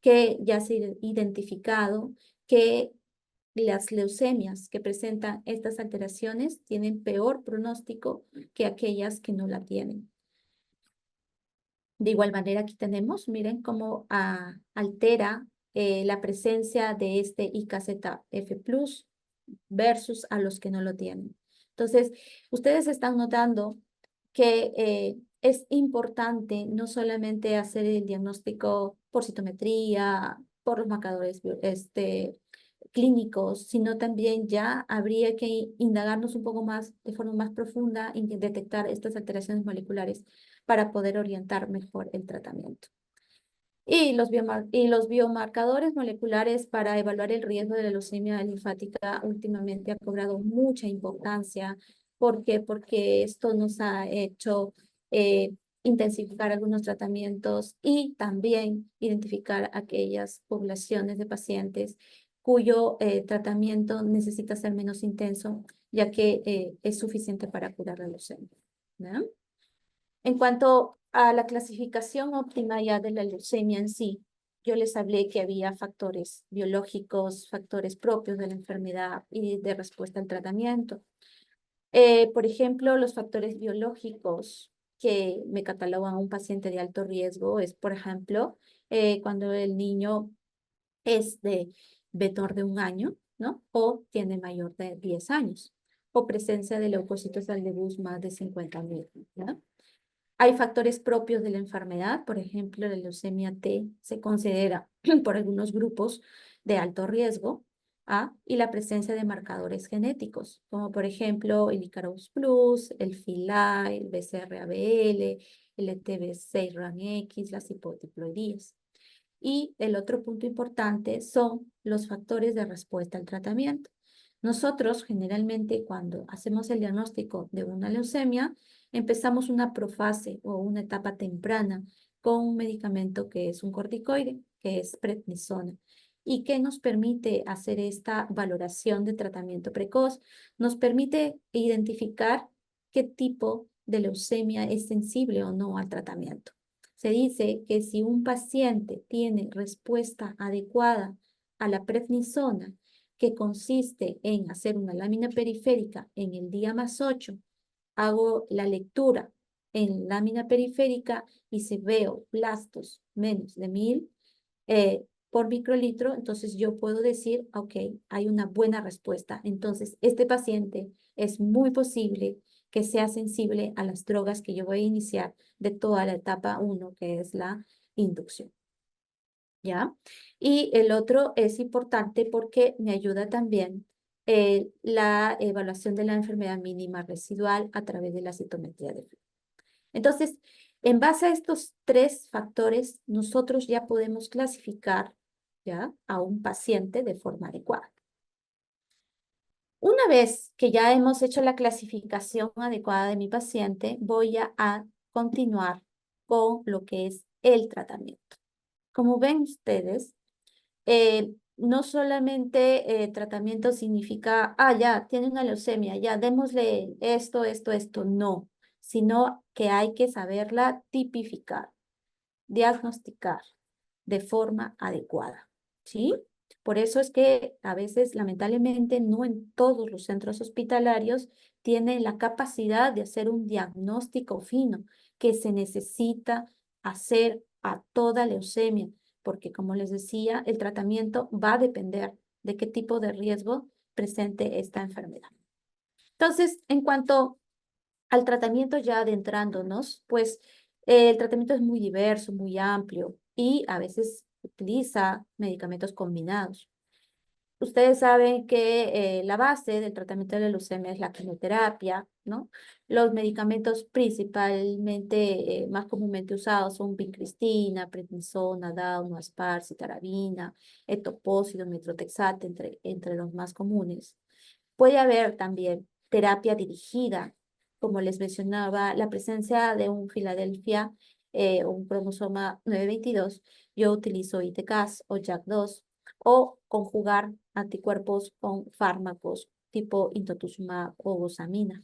que ya se ha identificado que las leucemias que presentan estas alteraciones tienen peor pronóstico que aquellas que no la tienen. De igual manera, aquí tenemos, miren cómo altera la presencia de este IKZF+ versus a los que no lo tienen. Entonces, ustedes están notando que es importante no solamente hacer el diagnóstico por citometría, por los marcadores clínicos, sino también ya habría que indagarnos un poco más, de forma más profunda, en detectar estas alteraciones moleculares para poder orientar mejor el tratamiento. Y los biomarcadores moleculares para evaluar el riesgo de la leucemia linfática últimamente ha cobrado mucha importancia. ¿Por qué? Porque esto nos ha hecho intensificar algunos tratamientos y también identificar aquellas poblaciones de pacientes cuyo tratamiento necesita ser menos intenso, ya que es suficiente para curar la leucemia, ¿no? En cuanto a la clasificación óptima ya de la leucemia en sí, yo les hablé que había factores biológicos, factores propios de la enfermedad y de respuesta al tratamiento. Por ejemplo, los factores biológicos que me catalogan a un paciente de alto riesgo es, por ejemplo, cuando el niño es de menor de 1 año, ¿no? O tiene mayor de 10 años, o presencia de leucocitos al debut más de 50.000, ¿no? Hay factores propios de la enfermedad, por ejemplo, la leucemia T se considera por algunos grupos de alto riesgo, y la presencia de marcadores genéticos, como por ejemplo el Icarus Plus, el FILA, el BCR-ABL, el ETB6-RANX, las hipodiploidías. Y el otro punto importante son los factores de respuesta al tratamiento. Nosotros generalmente cuando hacemos el diagnóstico de una leucemia, empezamos una profase o una etapa temprana con un medicamento que es un corticoide, que es prednisona, y que nos permite hacer esta valoración de tratamiento precoz, nos permite identificar qué tipo de leucemia es sensible o no al tratamiento. se dice que si un paciente tiene respuesta adecuada a la prednisona, que consiste en hacer una lámina periférica en el día +8, hago la lectura en lámina periférica y si veo blastos menos de 1000 por microlitro, entonces yo puedo decir, ok, hay una buena respuesta. Entonces, este paciente es muy posible que sea sensible a las drogas que yo voy a iniciar de toda la etapa 1, que es la inducción. ¿Ya? Y el otro es importante porque me ayuda también la evaluación de la enfermedad mínima residual a través de la citometría de flujo. Entonces, en base a estos 3 factores, nosotros ya podemos clasificar, ¿ya?, a un paciente de forma adecuada. Una vez que ya hemos hecho la clasificación adecuada de mi paciente, voy a continuar con lo que es el tratamiento. Como ven ustedes, no solamente tratamiento significa, ya, tiene una leucemia, ya, démosle esto, no, sino que hay que saberla tipificar, diagnosticar de forma adecuada, ¿sí? Por eso es que a veces, lamentablemente, no en todos los centros hospitalarios tienen la capacidad de hacer un diagnóstico fino que se necesita hacer a toda leucemia, porque como les decía, el tratamiento va a depender de qué tipo de riesgo presente esta enfermedad. Entonces, en cuanto al tratamiento, ya adentrándonos, pues el tratamiento es muy diverso, muy amplio y a veces utiliza medicamentos combinados. Ustedes saben que la base del tratamiento de la leucemia es la quimioterapia, ¿no? Los medicamentos principalmente, más comúnmente usados son vincristina, prednisona, daunoaspar, citarabina, etoposide, metrotexate, entre los más comunes. Puede haber también terapia dirigida, como les mencionaba, la presencia de un Filadelfia o un cromosoma 922. Yo utilizo ITCAS o JAK2 o conjugar anticuerpos con fármacos tipo intotuzumab o glucosamina.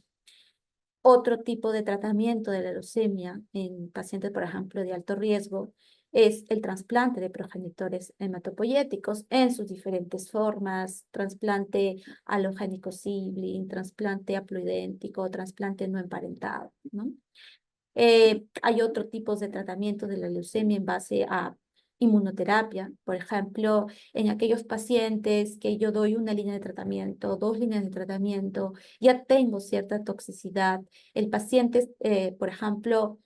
Otro tipo de tratamiento de la leucemia en pacientes, por ejemplo, de alto riesgo es el trasplante de progenitores hematopoyéticos en sus diferentes formas, trasplante halogénico sibling, trasplante haploidéntico, trasplante no emparentado, ¿no? Hay otros tipos de tratamiento de la leucemia en base a inmunoterapia. Por ejemplo, en aquellos pacientes que yo doy una línea de tratamiento, 2 líneas de tratamiento, ya tengo cierta toxicidad. El paciente, por ejemplo,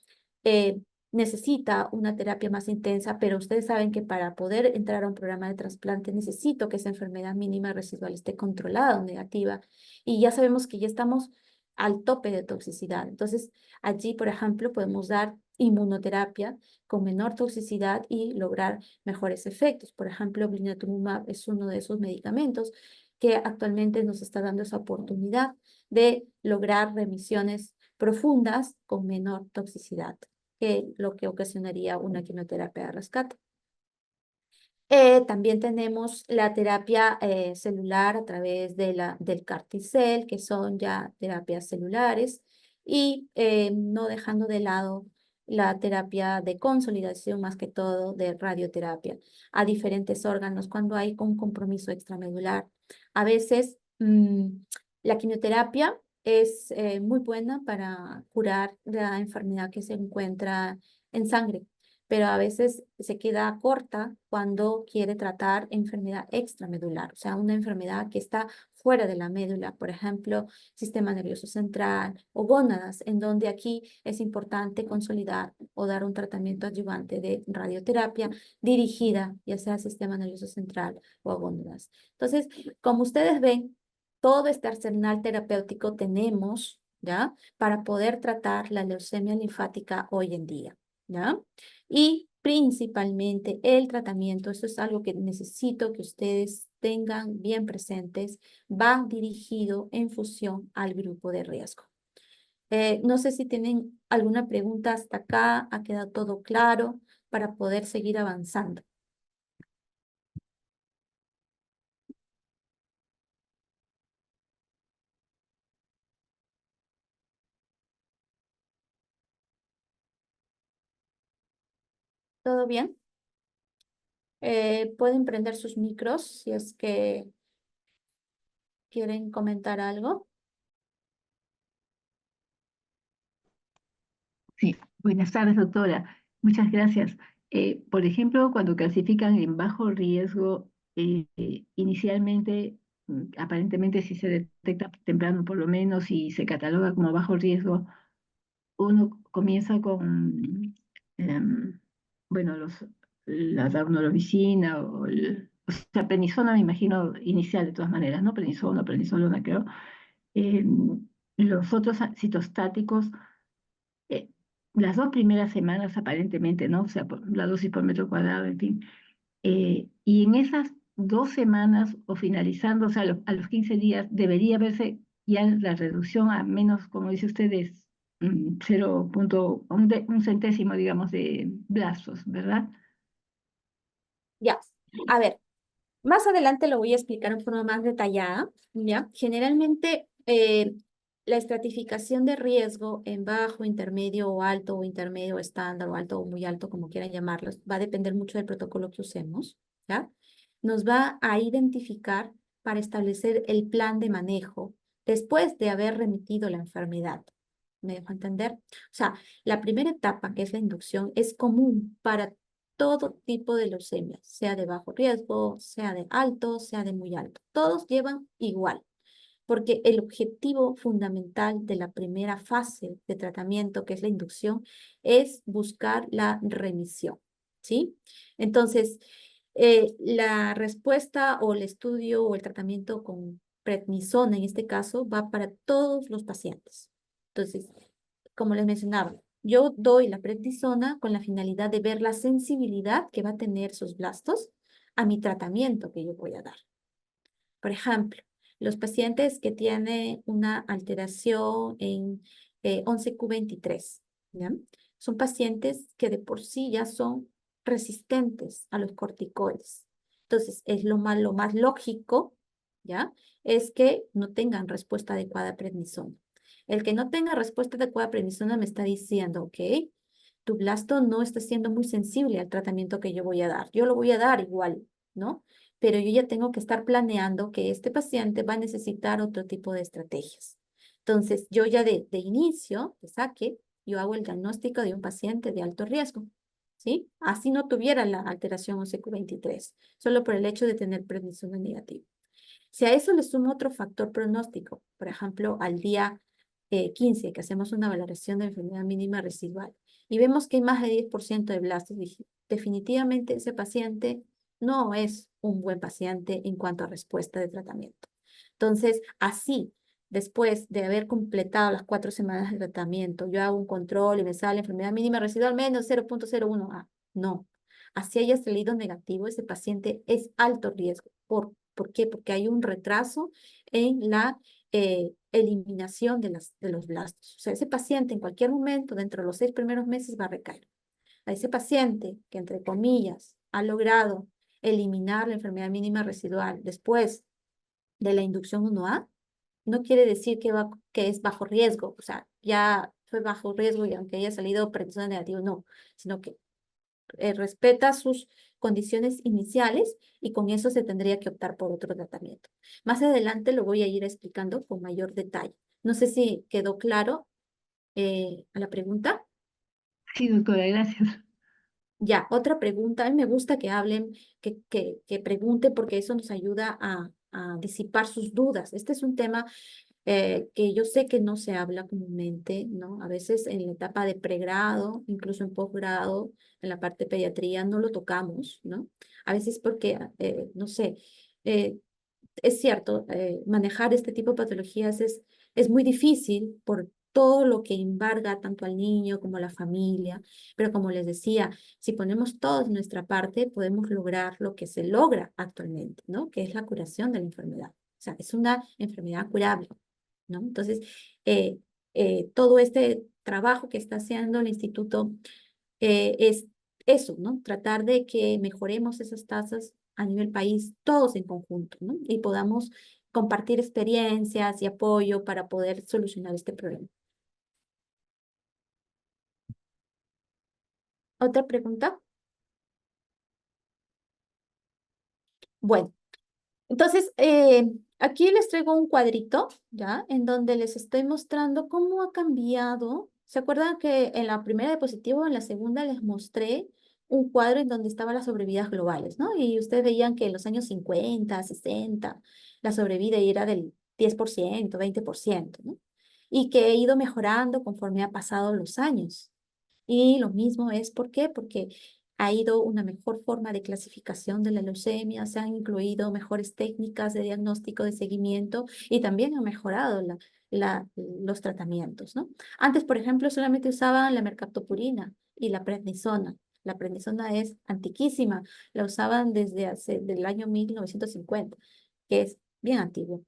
eh, necesita una terapia más intensa, pero ustedes saben que para poder entrar a un programa de trasplante necesito que esa enfermedad mínima residual esté controlada o negativa. Y ya sabemos que ya estamos al tope de toxicidad. Entonces, allí, por ejemplo, podemos dar inmunoterapia con menor toxicidad y lograr mejores efectos. Por ejemplo, blinatumomab es uno de esos medicamentos que actualmente nos está dando esa oportunidad de lograr remisiones profundas con menor toxicidad, que lo que ocasionaría una quimioterapia de rescate. También tenemos la terapia celular a través del CAR-T-cell, que son ya terapias celulares, y no dejando de lado la terapia de consolidación, más que todo de radioterapia, a diferentes órganos cuando hay un compromiso extramedular. A veces la quimioterapia es muy buena para curar la enfermedad que se encuentra en sangre, pero a veces se queda corta cuando quiere tratar enfermedad extramedular, o sea, una enfermedad que está fuera de la médula, por ejemplo, sistema nervioso central o gónadas, en donde aquí es importante consolidar o dar un tratamiento adyuvante de radioterapia dirigida, ya sea al sistema nervioso central o a gónadas. Entonces, como ustedes ven, todo este arsenal terapéutico tenemos, ¿ya?, para poder tratar la leucemia linfática hoy en día, ¿ya? Y principalmente el tratamiento, esto es algo que necesito que ustedes tengan bien presentes, va dirigido en función al grupo de riesgo. No sé si tienen alguna pregunta hasta acá, ha quedado todo claro para poder seguir avanzando. ¿Todo bien? Pueden prender sus micros si es que quieren comentar algo. Sí, buenas tardes, doctora. Muchas gracias. Por ejemplo, cuando clasifican en bajo riesgo, inicialmente, aparentemente si se detecta temprano por lo menos y se cataloga como bajo riesgo, uno comienza con, em, bueno, la daunorubicina o sea, prednisona, me imagino, inicial de todas maneras, ¿no? Prednisona, prednisolona, creo. Los otros citostáticos eh, las 2 primeras semanas aparentemente, ¿no? O sea, la dosis por metro cuadrado, en fin. Y en esas 2 semanas o finalizando, o sea, a los 15 días, debería verse ya la reducción a menos, como dice usted, de 0. Un centésimo, digamos, de blastos, ¿verdad? Ya, a ver, más adelante lo voy a explicar en forma más detallada, ¿ya? Generalmente, la estratificación de riesgo en bajo, intermedio o intermedio, estándar o alto o muy alto, como quieran llamarlos, va a depender mucho del protocolo que usemos, ¿ya? Nos va a identificar para establecer el plan de manejo después de haber remitido la enfermedad. ¿Me dejo entender? O sea, la primera etapa, que es la inducción, es común para todo tipo de leucemia, sea de bajo riesgo, sea de alto, sea de muy alto. Todos llevan igual, porque el objetivo fundamental de la primera fase de tratamiento, que es la inducción, es buscar la remisión, ¿sí? Entonces, la respuesta o el estudio o el tratamiento con prednisona, en este caso, va para todos los pacientes. Entonces, como les mencionaba, yo doy la prednisona con la finalidad de ver la sensibilidad que va a tener sus blastos a mi tratamiento que yo voy a dar. Por ejemplo, los pacientes que tienen una alteración en 11q23, ¿ya? Son pacientes que de por sí ya son resistentes a los corticoides. Entonces, es lo más lógico, ¿ya? Es que no tengan respuesta adecuada a prednisona. El que no tenga respuesta adecuada a prednisona me está diciendo, ok, tu blasto no está siendo muy sensible al tratamiento que yo voy a dar. Yo lo voy a dar igual, ¿no? Pero yo ya tengo que estar planeando que este paciente va a necesitar otro tipo de estrategias. Entonces, yo ya de inicio, de saque, yo hago el diagnóstico de un paciente de alto riesgo, ¿sí? Así no tuviera la alteración OCQ23, solo por el hecho de tener prednisona negativa. Si a eso le sumo otro factor pronóstico, por ejemplo, al día 15, que hacemos una valoración de enfermedad mínima residual, y vemos que hay más de 10% de blastos, definitivamente ese paciente no es un buen paciente en cuanto a respuesta de tratamiento. Entonces, así, después de haber completado las 4 semanas de tratamiento, yo hago un control y me sale enfermedad mínima residual menos 0.01. No. Así haya salido negativo, ese paciente es alto riesgo. ¿Por qué? Porque hay un retraso en la eliminación de los blastos. O sea, ese paciente en cualquier momento, dentro de los 6 primeros meses, va a recaer. A ese paciente que, entre comillas, ha logrado eliminar la enfermedad mínima residual después de la inducción 1A, no quiere decir que es bajo riesgo. O sea, ya fue bajo riesgo y aunque haya salido prednisona negativo, no, sino que respeta sus condiciones iniciales y con eso se tendría que optar por otro tratamiento. Más adelante lo voy a ir explicando con mayor detalle. No sé si quedó claro a la pregunta. Sí, doctora, gracias. Ya, otra pregunta. A mí me gusta que hablen, que pregunte porque eso nos ayuda a disipar sus dudas. Este es un tema que yo sé que no se habla comúnmente, ¿no? A veces en la etapa de pregrado, incluso en posgrado, en la parte de pediatría, no lo tocamos, ¿no? A veces porque, no sé, eh, es cierto, manejar este tipo de patologías es muy difícil por todo lo que embarga tanto al niño como a la familia, pero como les decía, si ponemos todos nuestra parte, podemos lograr lo que se logra actualmente, ¿no? Que es la curación de la enfermedad. O sea, es una enfermedad curable, ¿no? Entonces, eh, todo este trabajo que está haciendo el instituto es eso, ¿no? Tratar de que mejoremos esas tasas a nivel país, todos en conjunto, ¿no? Y podamos compartir experiencias y apoyo para poder solucionar este problema. ¿Otra pregunta? Bueno, entonces, aquí les traigo un cuadrito, ¿ya? En donde les estoy mostrando cómo ha cambiado. ¿Se acuerdan que en la primera diapositiva o en la segunda les mostré un cuadro en donde estaban las sobrevidas globales, ¿no? Y ustedes veían que en los años 50, 60, la sobrevida era del 10%, 20%, ¿no? Y que ha ido mejorando conforme ha pasado los años. Y lo mismo es, ¿por qué? Porque ha ido una mejor forma de clasificación de la leucemia, se han incluido mejores técnicas de diagnóstico, de seguimiento y también ha mejorado los tratamientos, ¿no? Antes, por ejemplo, solamente usaban la mercaptopurina y la prednisona. La prednisona es antiquísima, la usaban desde el año 1950, que es bien antiguo.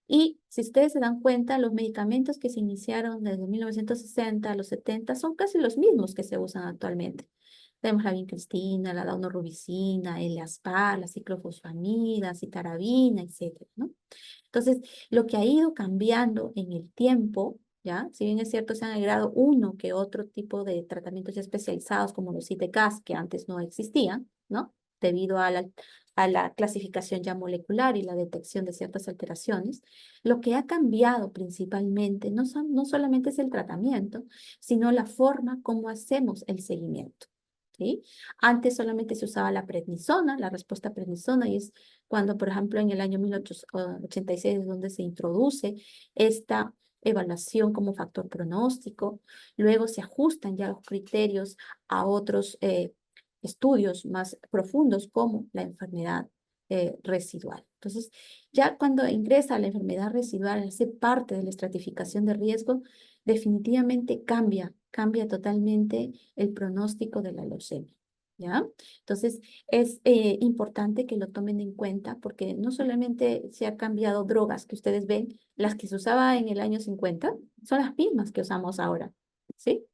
Y si ustedes se dan cuenta, los medicamentos que se iniciaron desde 1960 a los 70 son casi los mismos que se usan actualmente. Tenemos la vincristina, la daunorubicina, el Aspar, la ciclofosfamida, citarabina, etcétera, ¿no? Entonces, lo que ha ido cambiando en el tiempo, ¿ya? Si bien es cierto, se han agregado uno que otro tipo de tratamientos ya especializados, como los ITCAS, que antes no existían, ¿no? Debido a la clasificación ya molecular y la detección de ciertas alteraciones, lo que ha cambiado principalmente no solamente es el tratamiento, sino la forma como hacemos el seguimiento. ¿Sí? Antes solamente se usaba la prednisona, la respuesta prednisona, y es cuando, por ejemplo, en el año 1886 es donde se introduce esta evaluación como factor pronóstico. Luego se ajustan ya los criterios a otros estudios más profundos como la enfermedad residual. Entonces, ya cuando ingresa la enfermedad residual, hace parte de la estratificación de riesgo, definitivamente cambia totalmente el pronóstico de la leucemia, ¿ya? Entonces, es importante que lo tomen en cuenta porque no solamente se han cambiado drogas que ustedes ven, las que se usaban en el año 50 son las mismas que usamos ahora, ¿sí?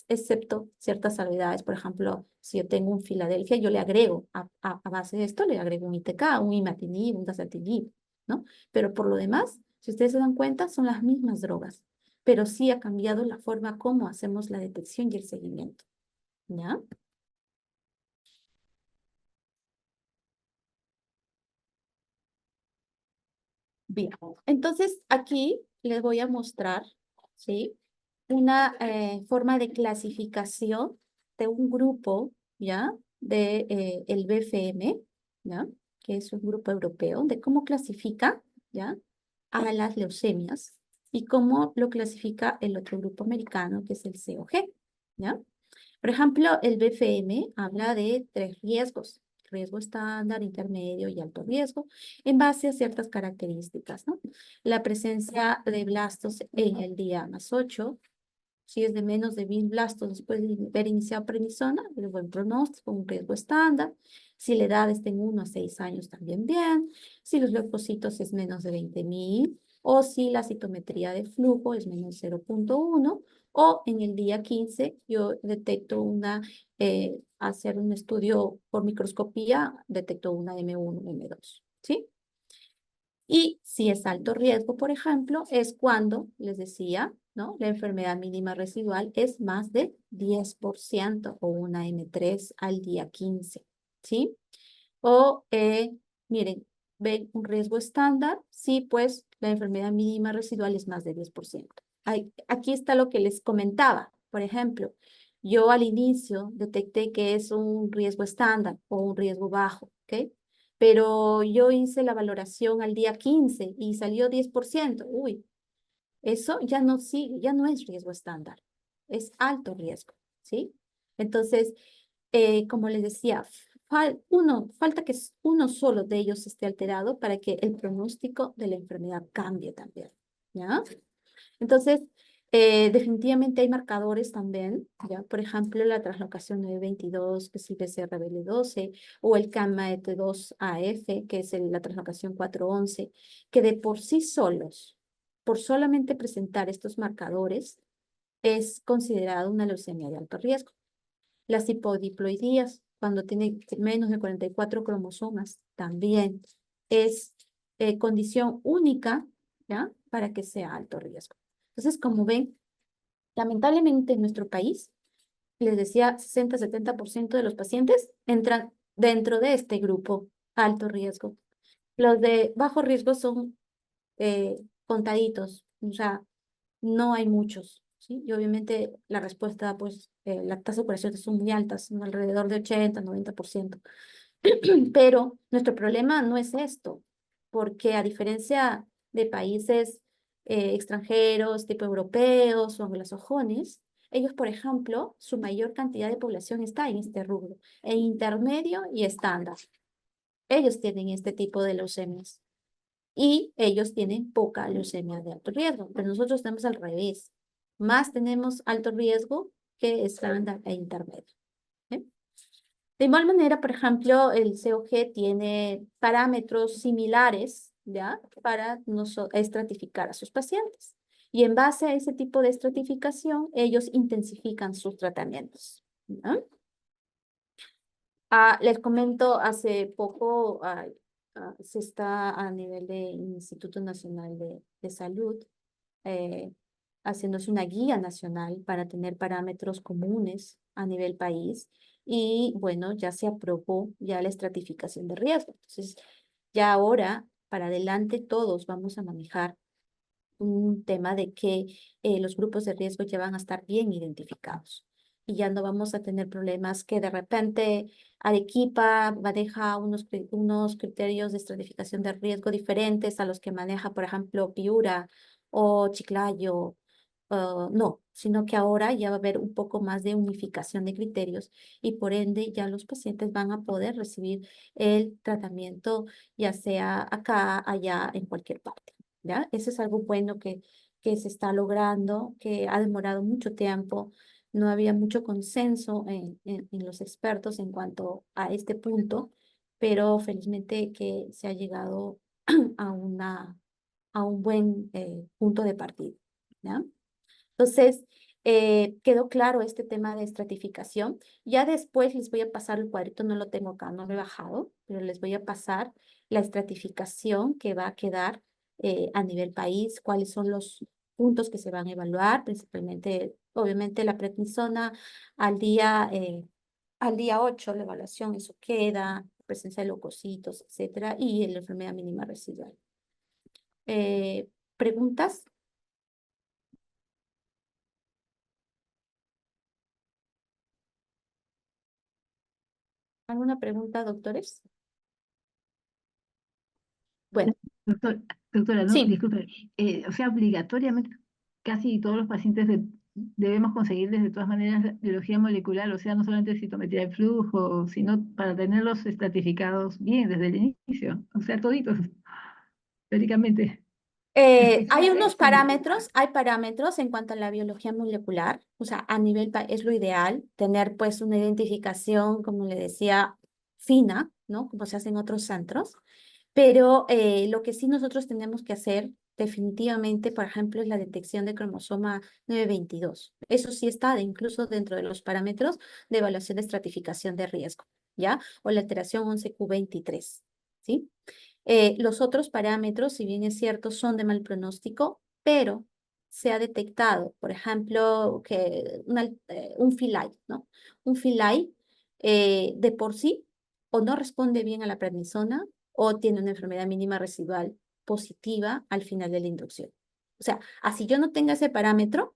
Excepto ciertas salvedades. Por ejemplo, si yo tengo un Filadelfia, yo le agrego a base de esto, le agrego un ITK, un imatinib, un dasatinib, ¿no? Pero por lo demás, si ustedes se dan cuenta, son las mismas drogas, pero sí ha cambiado la forma como hacemos la detección y el seguimiento, ¿ya? Bien, entonces aquí les voy a mostrar, ¿sí? Una forma de clasificación de un grupo, ¿ya? De el BFM, ¿ya? Que es un grupo europeo, de cómo clasifica, ¿ya? A las leucemias y cómo lo clasifica el otro grupo americano, que es el COG, ¿ya? Por ejemplo, el BFM habla de 3 riesgos: riesgo estándar, intermedio y alto riesgo, en base a ciertas características, ¿no? La presencia de blastos en el día +8, si es de menos de 1000 blastos después de haber iniciado prednisona, de buen pronóstico, un riesgo estándar. Si la edad está en 1 a 6 años, también bien. Si los leucocitos es menos de 20.000, o si la citometría de flujo es menos 0.1, o en el día 15 yo detecto hacer un estudio por microscopía, detecto una M1, M2, ¿sí? Y si es alto riesgo, por ejemplo, es cuando, les decía, ¿no? La enfermedad mínima residual es más de 10% o una M3 al día 15, ¿sí? O, miren, ven un riesgo estándar, sí, pues la enfermedad mínima residual es más de 10%. Aquí está lo que les comentaba. Por ejemplo, yo al inicio detecté que es un riesgo estándar o un riesgo bajo, ¿ok? Pero yo hice la valoración al día 15 y salió 10%. Uy, eso ya no sigue, ya no es riesgo estándar, es alto riesgo, ¿sí? Entonces, como les decía, falta que uno solo de ellos esté alterado para que el pronóstico de la enfermedad cambie también, ¿ya? Entonces, definitivamente hay marcadores también, ¿ya? Por ejemplo, la translocación 922, que es el BCR-BL12, o el KMT2AF, que es la translocación 411, que de por sí solos, por solamente presentar estos marcadores, es considerado una leucemia de alto riesgo. Las hipodiploidías, cuando tiene menos de 44 cromosomas, también es condición única, ¿ya? Para que sea alto riesgo. Entonces, como ven, lamentablemente en nuestro país, les decía, 60-70% de los pacientes entran dentro de este grupo alto riesgo. Los de bajo riesgo son contaditos, o sea, no hay muchos, ¿sí? Y obviamente la respuesta, pues, la tasa de curación son muy altas, ¿no? Alrededor de 80-90%. Pero nuestro problema no es esto, porque a diferencia de países extranjeros, tipo europeos o anglosajones, ellos, por ejemplo, su mayor cantidad de población está en este rubro, en intermedio y estándar. Ellos tienen este tipo de leucemias y ellos tienen poca leucemia de alto riesgo, pero nosotros tenemos al revés. Más tenemos alto riesgo que estándar e intermedio. ¿Eh? De igual manera, por ejemplo, el COG tiene parámetros similares, ¿ya? Para estratificar a sus pacientes. Y en base a ese tipo de estratificación, ellos intensifican sus tratamientos, ¿ya? Les comento, hace poco se está a nivel de Instituto Nacional de Salud eh, haciéndose una guía nacional para tener parámetros comunes a nivel país y bueno, ya se aprobó ya la estratificación de riesgo. Entonces, ya ahora, para adelante, todos vamos a manejar un tema de que los grupos de riesgo ya van a estar bien identificados y ya no vamos a tener problemas que de repente Arequipa maneja unos criterios de estratificación de riesgo diferentes a los que maneja, por ejemplo, Piura o Chiclayo. No, sino que ahora ya va a haber un poco más de unificación de criterios y por ende ya los pacientes van a poder recibir el tratamiento, ya sea acá, allá, en cualquier parte. ¿Ya? Eso es algo bueno que se está logrando, que ha demorado mucho tiempo. No había mucho consenso en los expertos en cuanto a este punto, pero felizmente que se ha llegado a un buen punto de partida. ¿Ya? Entonces, quedó claro este tema de estratificación. Ya después les voy a pasar el cuadrito, no lo tengo acá, no lo he bajado, pero les voy a pasar la estratificación que va a quedar a nivel país, cuáles son los puntos que se van a evaluar, principalmente, obviamente, la prednisona al día 8, la evaluación, eso queda, presencia de leucocitos, etcétera, y la enfermedad mínima residual. ¿Preguntas? ¿Alguna pregunta, doctores? Bueno, Doctor, doctora, no, sí. disculpe, o sea, obligatoriamente casi todos los pacientes debemos conseguir de todas maneras la biología molecular, o sea, no solamente citometría de flujo, sino para tenerlos estratificados bien desde el inicio, o sea, toditos, teóricamente. Hay parámetros en cuanto a la biología molecular, o sea, a nivel es lo ideal tener pues una identificación, como le decía, fina, ¿no? Como se hace en otros centros, pero lo que sí nosotros tenemos que hacer definitivamente, por ejemplo, es la detección de cromosoma 922. Eso sí está incluso dentro de los parámetros de evaluación de estratificación de riesgo, ¿ya? O la alteración 11q23, ¿sí? Los otros parámetros, si bien es cierto, son de mal pronóstico, pero se ha detectado, por ejemplo, que un FILAI, ¿no? Un FILAI de por sí o no responde bien a la prednisona o tiene una enfermedad mínima residual positiva al final de la inducción. O sea, así yo no tenga ese parámetro,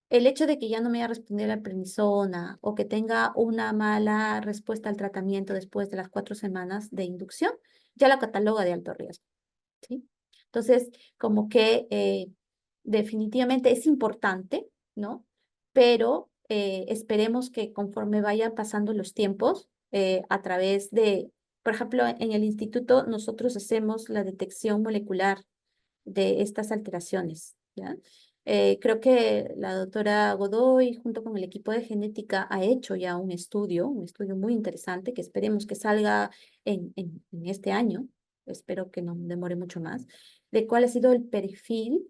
el hecho de que ya no me vaya a responder a la prednisona o que tenga una mala respuesta al tratamiento después de las 4 semanas de inducción, ya la cataloga de alto riesgo, ¿sí? Entonces, como que definitivamente es importante, ¿no? Pero esperemos que conforme vayan pasando los tiempos, a través de, por ejemplo, en el instituto nosotros hacemos la detección molecular de estas alteraciones, ¿ya? Creo que la doctora Godoy, junto con el equipo de genética, ha hecho ya un estudio muy interesante que esperemos que salga en este año, espero que no demore mucho más, de cuál ha sido el perfil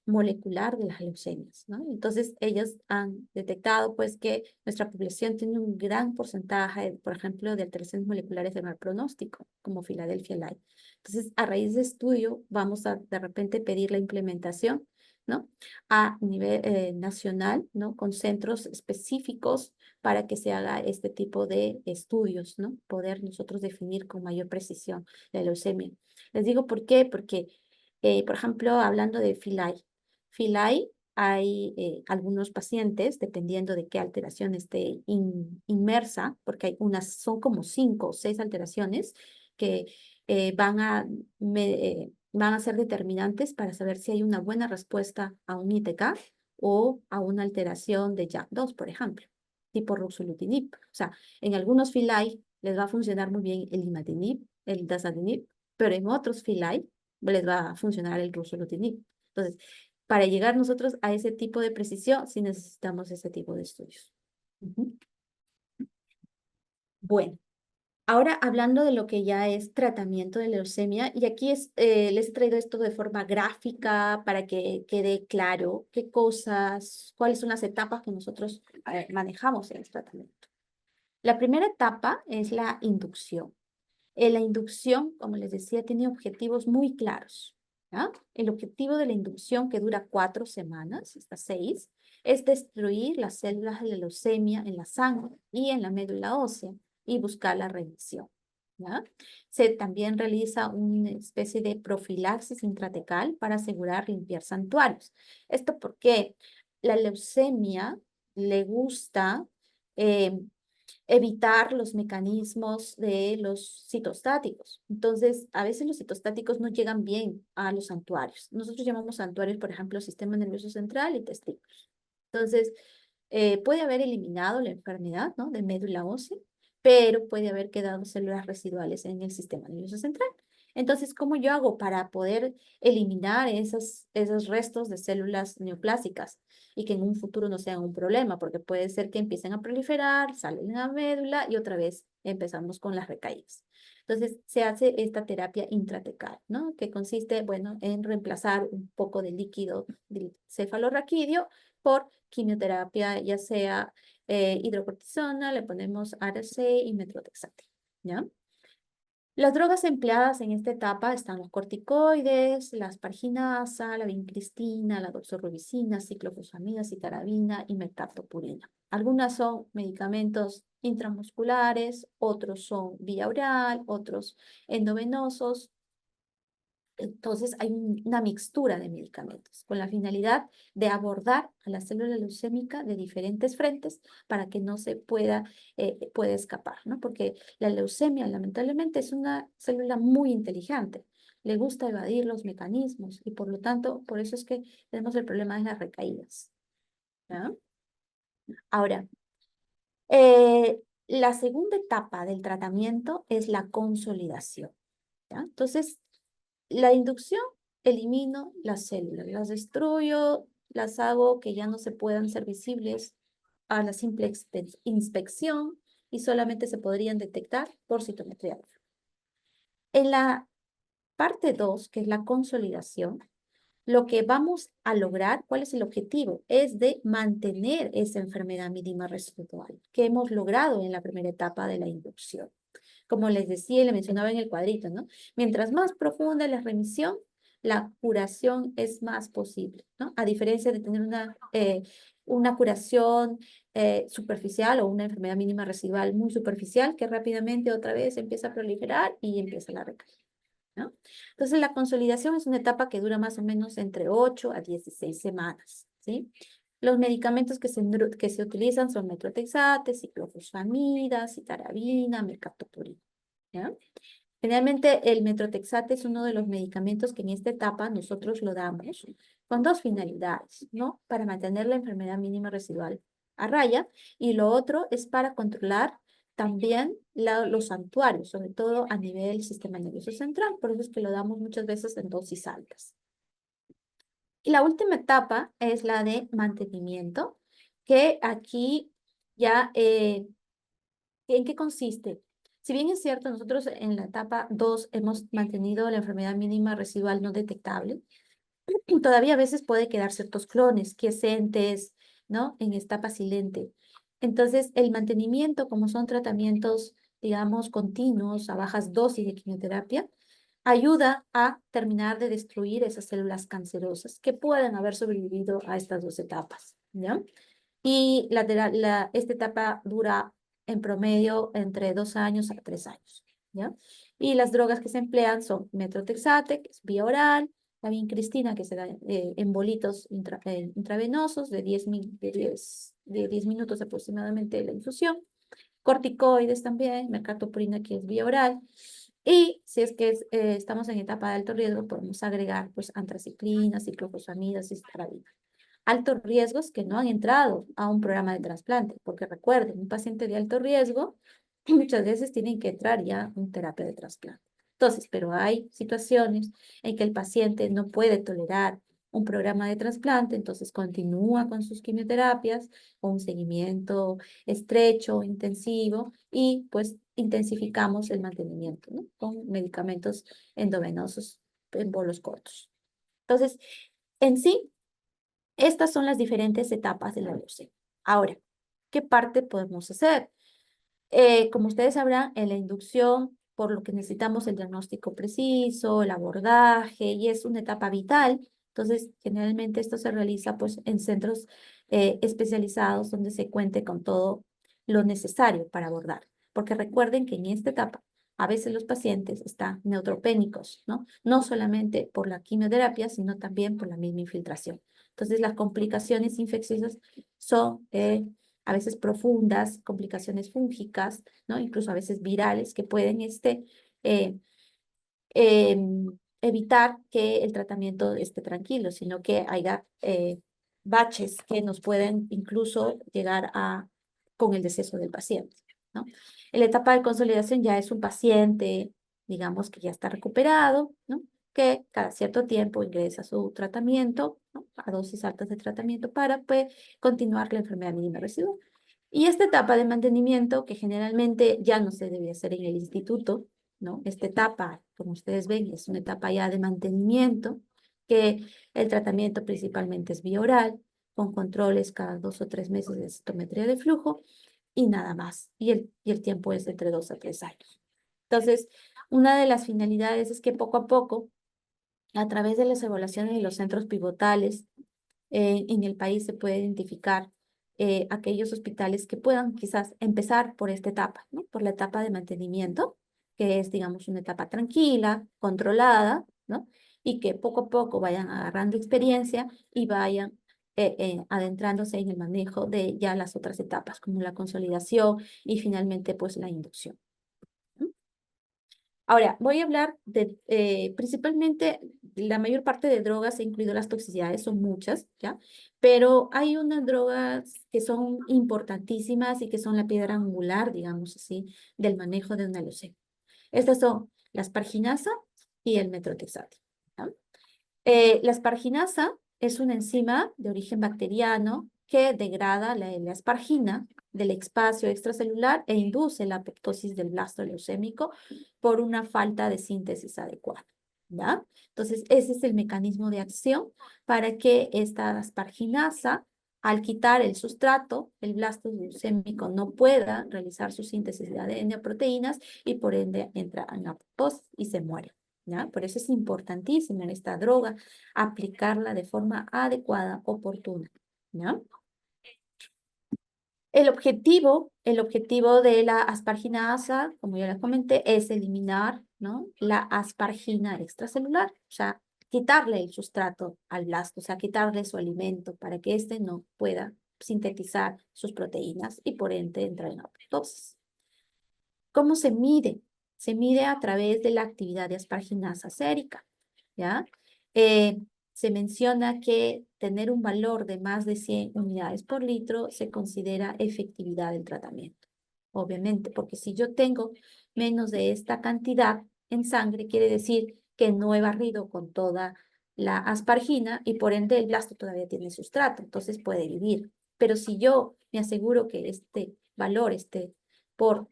molecular de las leucemias, ¿no? Entonces, ellos han detectado, pues, que nuestra población tiene un gran porcentaje, por ejemplo, de alteraciones moleculares de mal pronóstico, como Philadelphia Light. Entonces, a raíz de estudio, vamos a de repente pedir la implementación ¿no? A nivel nacional, ¿no? Con centros específicos para que se haga este tipo de estudios, ¿no? Poder nosotros definir con mayor precisión la leucemia. Les digo por qué, porque, por ejemplo, hablando de FILAI, hay algunos pacientes, dependiendo de qué alteración esté inmersa, porque hay unas, son como 5 o 6 alteraciones que van a ser determinantes para saber si hay una buena respuesta a un ITK o a una alteración de JAK2, por ejemplo, tipo ruxolitinib. O sea, en algunos FILAI les va a funcionar muy bien el imatinib, el dasatinib, pero en otros FILAI les va a funcionar el ruxolitinib. Entonces, para llegar nosotros a ese tipo de precisión, sí necesitamos ese tipo de estudios. Ujú. Bueno. Ahora hablando de lo que ya es tratamiento de leucemia, y aquí les he traído esto de forma gráfica para que quede claro qué cosas, cuáles son las etapas que nosotros manejamos en el tratamiento. La primera etapa es la inducción. La inducción, como les decía, tiene objetivos muy claros, ¿ya? El objetivo de la inducción, que dura 4 semanas, hasta 6, es destruir las células de la leucemia en la sangre y en la médula ósea y buscar la remisión, ¿ya? Se también realiza una especie de profilaxis intratecal para asegurar limpiar santuarios. ¿Esto porque la leucemia le gusta evitar los mecanismos de los citostáticos? Entonces, a veces los citostáticos no llegan bien a los santuarios. Nosotros llamamos santuarios, por ejemplo, sistema nervioso central y testículos. Entonces, puede haber eliminado la enfermedad, ¿no? De médula ósea, pero puede haber quedado células residuales en el sistema nervioso central. Entonces, ¿cómo yo hago para poder eliminar esos restos de células neoplásicas y que en un futuro no sean un problema? Porque puede ser que empiecen a proliferar, salen en la médula y otra vez empezamos con las recaídas. Entonces, se hace esta terapia intratecal, ¿no? Que consiste, bueno, en reemplazar un poco de líquido del cefalorraquídeo por quimioterapia, ya sea hidrocortisona, le ponemos ARC y metrotexate, ¿ya? Las drogas empleadas en esta etapa están los corticoides, la asparginasa, la vincristina, la doxorubicina, ciclofosfamida, citarabina y mercaptopurina. Algunas son medicamentos intramusculares, otros son vía oral, otros endovenosos. Entonces hay una mixtura de medicamentos con la finalidad de abordar a la célula leucémica de diferentes frentes para que no se pueda escapar, ¿no? Porque la leucemia lamentablemente es una célula muy inteligente, le gusta evadir los mecanismos y por lo tanto, por eso es que tenemos el problema de las recaídas, ¿ya? Ahora, la segunda etapa del tratamiento es la consolidación, ¿ya? Entonces, la inducción, elimino las células, las destruyo, las hago que ya no se puedan ser visibles a la simple inspección y solamente se podrían detectar por citometría. En la parte 2, que es la consolidación, lo que vamos a lograr, ¿cuál es el objetivo? Es de mantener esa enfermedad mínima residual que hemos logrado en la primera etapa de la inducción. Como les decía y le mencionaba en el cuadrito, ¿no? Mientras más profunda la remisión, la curación es más posible, ¿no? A diferencia de tener una curación superficial o una enfermedad mínima residual muy superficial que rápidamente otra vez empieza a proliferar y empieza la recaída, ¿no? Entonces, la consolidación es una etapa que dura más o menos entre 8 a 16 semanas, ¿sí? Los medicamentos que se utilizan son metrotexate, ciclofosfamida, citarabina, mercaptopurina, ¿ya? Generalmente el metrotexate es uno de los medicamentos que en esta etapa nosotros lo damos con 2 finalidades, ¿no? Para mantener la enfermedad mínima residual a raya y lo otro es para controlar también los santuarios, sobre todo a nivel sistema nervioso central, por eso es que lo damos muchas veces en dosis altas. Y la última etapa es la de mantenimiento, que aquí ya, ¿en qué consiste? Si bien es cierto, nosotros en la etapa 2 hemos mantenido la enfermedad mínima residual no detectable, todavía a veces puede quedar ciertos clones quiescentes, ¿no? En etapa silente. Entonces, el mantenimiento, como son tratamientos, digamos, continuos a bajas dosis de quimioterapia, ayuda a terminar de destruir esas células cancerosas que pueden haber sobrevivido a estas dos etapas, ¿ya? Y esta etapa dura en promedio entre 2 años a 3 años, ¿ya? Y las drogas que se emplean son metotrexate, que es vía oral, la vincristina, que se da en bolitos intravenosos de 10 minutos aproximadamente de la infusión, corticoides también, mercaptopurina, que es vía oral, y si es que estamos en etapa de alto riesgo, podemos agregar pues antraciclinas, ciclofosfamidas y citarabina. Altos riesgos que no han entrado a un programa de trasplante, porque recuerden, un paciente de alto riesgo muchas veces tienen que entrar ya a una terapia de trasplante. Entonces, pero hay situaciones en que el paciente no puede tolerar un programa de trasplante, entonces continúa con sus quimioterapias, con un seguimiento estrecho, intensivo, y pues intensificamos el mantenimiento, ¿no? Con medicamentos endovenosos en bolos cortos. Entonces, en sí, estas son las diferentes etapas de la leucemia. Ahora, ¿qué parte podemos hacer? Como ustedes sabrán, en la inducción, por lo que necesitamos el diagnóstico preciso, el abordaje, y es una etapa vital. Entonces, generalmente esto se realiza pues en centros especializados donde se cuente con todo lo necesario para abordar. Porque recuerden que en esta etapa a veces los pacientes están neutropénicos, ¿no? No solamente por la quimioterapia, sino también por la misma infiltración. Entonces, las complicaciones infecciosas son a veces profundas, complicaciones fúngicas, ¿no? Incluso a veces virales, que pueden eh, evitar que el tratamiento esté tranquilo, sino que haya baches que nos pueden incluso llegar con el deceso del paciente, ¿no? En la etapa de consolidación ya es un paciente, digamos, que ya está recuperado, ¿no? Que cada cierto tiempo ingresa a su tratamiento, ¿no? A dosis altas de tratamiento para pues, continuar la enfermedad mínima residual. Y esta etapa de mantenimiento, que generalmente ya no se debe hacer en el instituto, ¿no? Esta etapa, como ustedes ven, es una etapa ya de mantenimiento, que el tratamiento principalmente es vía oral, con controles cada 2 o 3 meses de citometría de flujo y nada más. Y el tiempo es entre 2 a 3 años. Entonces, una de las finalidades es que poco a poco, a través de las evaluaciones de los centros pivotales, en el país se puede identificar aquellos hospitales que puedan quizás empezar por esta etapa, ¿no? Por la etapa de mantenimiento, que es, digamos, una etapa tranquila, controlada, ¿no? Y que poco a poco vayan agarrando experiencia y vayan adentrándose en el manejo de ya las otras etapas, como la consolidación y finalmente, pues, la inducción. Ahora, voy a hablar de, principalmente, la mayor parte de drogas, incluido las toxicidades, son muchas, ¿ya? Pero hay unas drogas que son importantísimas y que son la piedra angular, digamos así, del manejo de una leucemia. Estas son la asparginasa y el metotrexate, ¿ya? La asparginasa es una enzima de origen bacteriano que degrada la L-aspargina del espacio extracelular e induce la apoptosis del blasto leucémico por una falta de síntesis adecuada, ¿ya? Entonces, ese es el mecanismo de acción para que esta asparginasa, al quitar el sustrato, el blasto leucémico no pueda realizar su síntesis de ADN a proteínas y por ende entra en apoptosis y se muere, ¿ya? Por eso es importantísimo en esta droga aplicarla de forma adecuada, oportuna, ¿ya? El objetivo de la asparginasa, como ya les comenté, es eliminar, ¿no? La aspargina extracelular, o sea, quitarle el sustrato al blasto, o sea, quitarle su alimento para que éste no pueda sintetizar sus proteínas y por ende entrar en apoptosis. ¿Cómo se mide? Se mide a través de la actividad de asparginasa sérica, ¿ya? Se menciona que tener un valor de más de 100 unidades por litro se considera efectividad del tratamiento. Obviamente, porque si yo tengo menos de esta cantidad en sangre, quiere decir que no he barrido con toda la aspargina y por ende el blasto todavía tiene sustrato, entonces puede vivir. Pero si yo me aseguro que este valor esté por,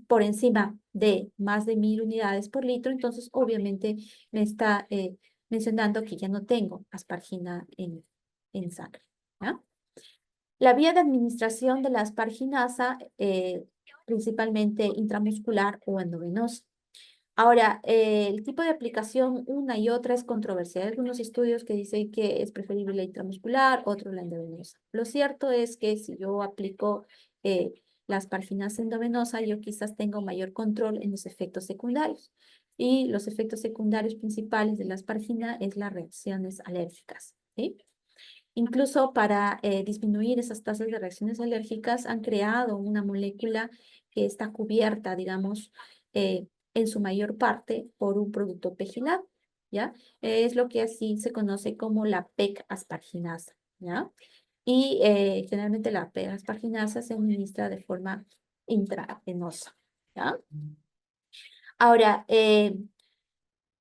por encima de más de 1000 unidades por litro, entonces obviamente me está mencionando que ya no tengo aspargina en sangre, ¿ya? La vía de administración de la asparginasa, principalmente intramuscular o endovenosa. Ahora, el tipo de aplicación una y otra es controversial. Hay algunos estudios que dicen que es preferible la intramuscular, otro la endovenosa. Lo cierto es que si yo aplico la asparginasa endovenosa, yo quizás tengo mayor control en los efectos secundarios. Y los efectos secundarios principales de la aspargina es las reacciones alérgicas, ¿sí? Incluso para disminuir esas tasas de reacciones alérgicas han creado una molécula que está cubierta, digamos, en su mayor parte por un producto pegilado, ¿ya? Es lo que así se conoce como la PEG asparginasa, ¿ya? Y generalmente la PEG asparginasa se administra de forma intravenosa, ¿ya? Ahora,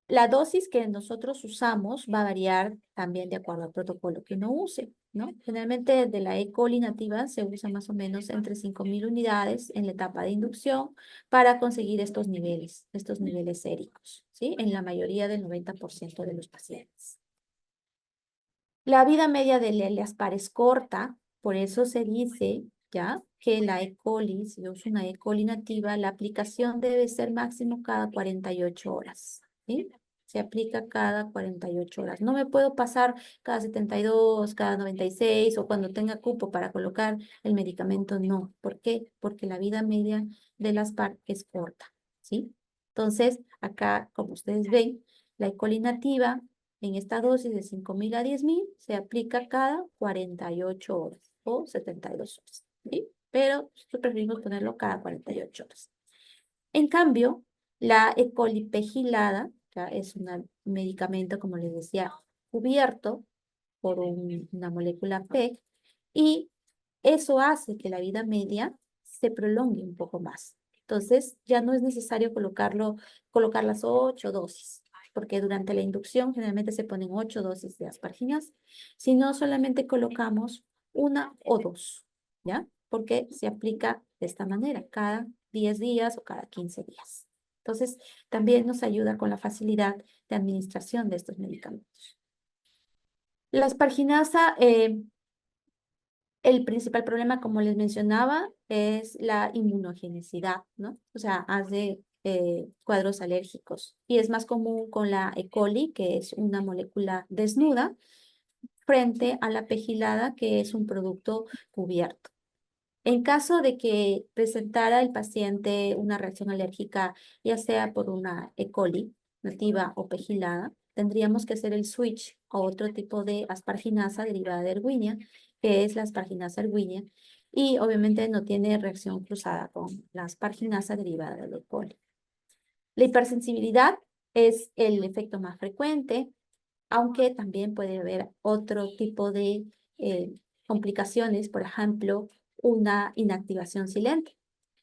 la dosis que nosotros usamos va a variar también de acuerdo al protocolo que uno use, ¿no? Generalmente de la E. coli nativa se usa más o menos entre 5.000 unidades en la etapa de inducción para conseguir estos niveles séricos, ¿sí? En la mayoría del 90% de los pacientes. La vida media del Eleaspar es corta, por eso se dice, ¿ya? Que la E. coli, si yo uso una E. coli nativa, la aplicación debe ser máximo cada 48 horas, ¿sí? Se aplica cada 48 horas. No me puedo pasar cada 72, cada 96 o cuando tenga cupo para colocar el medicamento, no. ¿Por qué? Porque la vida media del Aspar es corta, ¿sí? Entonces, acá, como ustedes ven, la E. coli nativa en esta dosis de 5.000 a 10.000 se aplica cada 48 horas o 72 horas, ¿sí? Pero nosotros preferimos ponerlo cada 48 horas. En cambio, la E. coli pegilada, ya es un medicamento, como les decía, cubierto por una molécula PEG y eso hace que la vida media se prolongue un poco más. Entonces, ya no es necesario colocar las 8 dosis, porque durante la inducción generalmente se ponen 8 dosis de asparginas, sino solamente colocamos una o dos, ¿ya? Porque se aplica de esta manera, cada 10 días o cada 15 días. Entonces, también nos ayuda con la facilidad de administración de estos medicamentos. La asparginasa, el principal problema, como les mencionaba, es la inmunogenicidad, ¿no? O sea, hace cuadros alérgicos. Y es más común con la E. coli, que es una molécula desnuda, frente a la pegilada, que es un producto cubierto. En caso de que presentara el paciente una reacción alérgica, ya sea por una E. coli nativa o pegilada, tendríamos que hacer el switch a otro tipo de asparginasa derivada de Erwinia, que es la asparginasa Erwinia, y obviamente no tiene reacción cruzada con la asparginasa derivada de la E. coli. La hipersensibilidad es el efecto más frecuente, aunque también puede haber otro tipo de complicaciones, por ejemplo, una inactivación silente.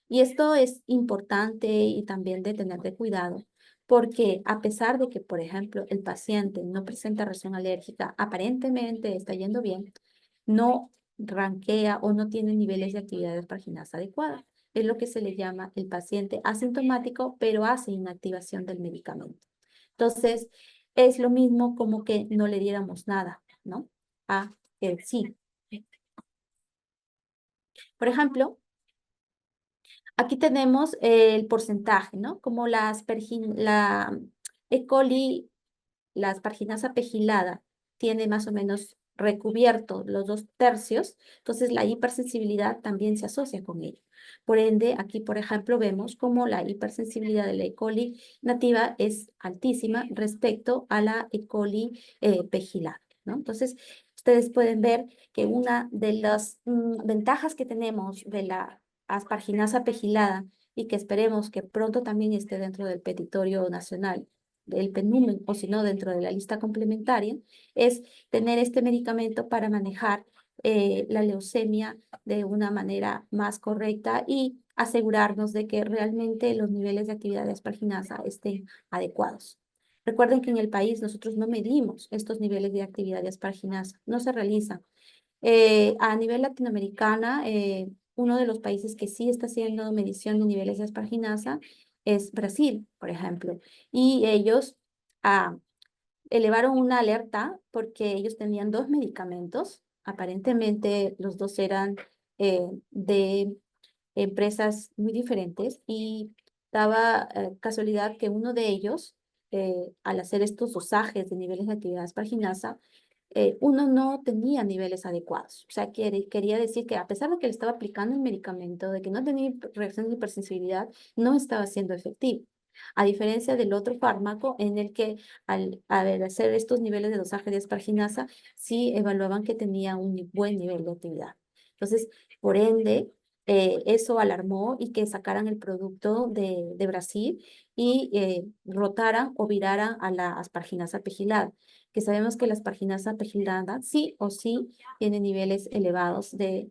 Y esto es importante y también de tener de cuidado, porque a pesar de que, por ejemplo, el paciente no presenta reacción alérgica, aparentemente está yendo bien, no ranquea o no tiene niveles de actividad de asparginasa adecuada. Es lo que se le llama el paciente asintomático, pero hace inactivación del medicamento. Entonces, es lo mismo como que no le diéramos nada, ¿no? A que sí. Por ejemplo, aquí tenemos el porcentaje, ¿no? Como la E. coli, la asparginasa pegilada, tiene más o menos recubierto los 2/3, entonces la hipersensibilidad también se asocia con ello. Por ende, aquí, por ejemplo, vemos como la hipersensibilidad de la E. coli nativa es altísima respecto a la E. coli pegilada, ¿no? Entonces, ustedes pueden ver que una de las ventajas que tenemos de la asparginasa pegilada y que esperemos que pronto también esté dentro del petitorio nacional del PENUMEN o si no dentro de la lista complementaria, es tener este medicamento para manejar la leucemia de una manera más correcta y asegurarnos de que realmente los niveles de actividad de asparginasa estén adecuados. Recuerden que en el país nosotros no medimos estos niveles de actividad de asparginasa, no se realizan. A nivel latinoamericana, uno de los países que sí está haciendo medición de niveles de asparginasa es Brasil, por ejemplo. Y ellos elevaron una alerta porque ellos tenían dos medicamentos. Aparentemente los dos eran de empresas muy diferentes y daba casualidad que uno de ellos, al hacer estos dosajes de niveles de actividad asparginasa, uno no tenía niveles adecuados. O sea, quería decir que a pesar de que le estaba aplicando el medicamento, de que no tenía reacción de hipersensibilidad, no estaba siendo efectivo. A diferencia del otro fármaco en el que al hacer estos niveles de dosaje de asparginasa, sí evaluaban que tenía un buen nivel de actividad. Entonces, por ende, eso alarmó y que sacaran el producto de Brasil y rotaran o viraran a la asparginasa pegilada, que sabemos que la asparginasa pegilada sí o sí tiene niveles elevados de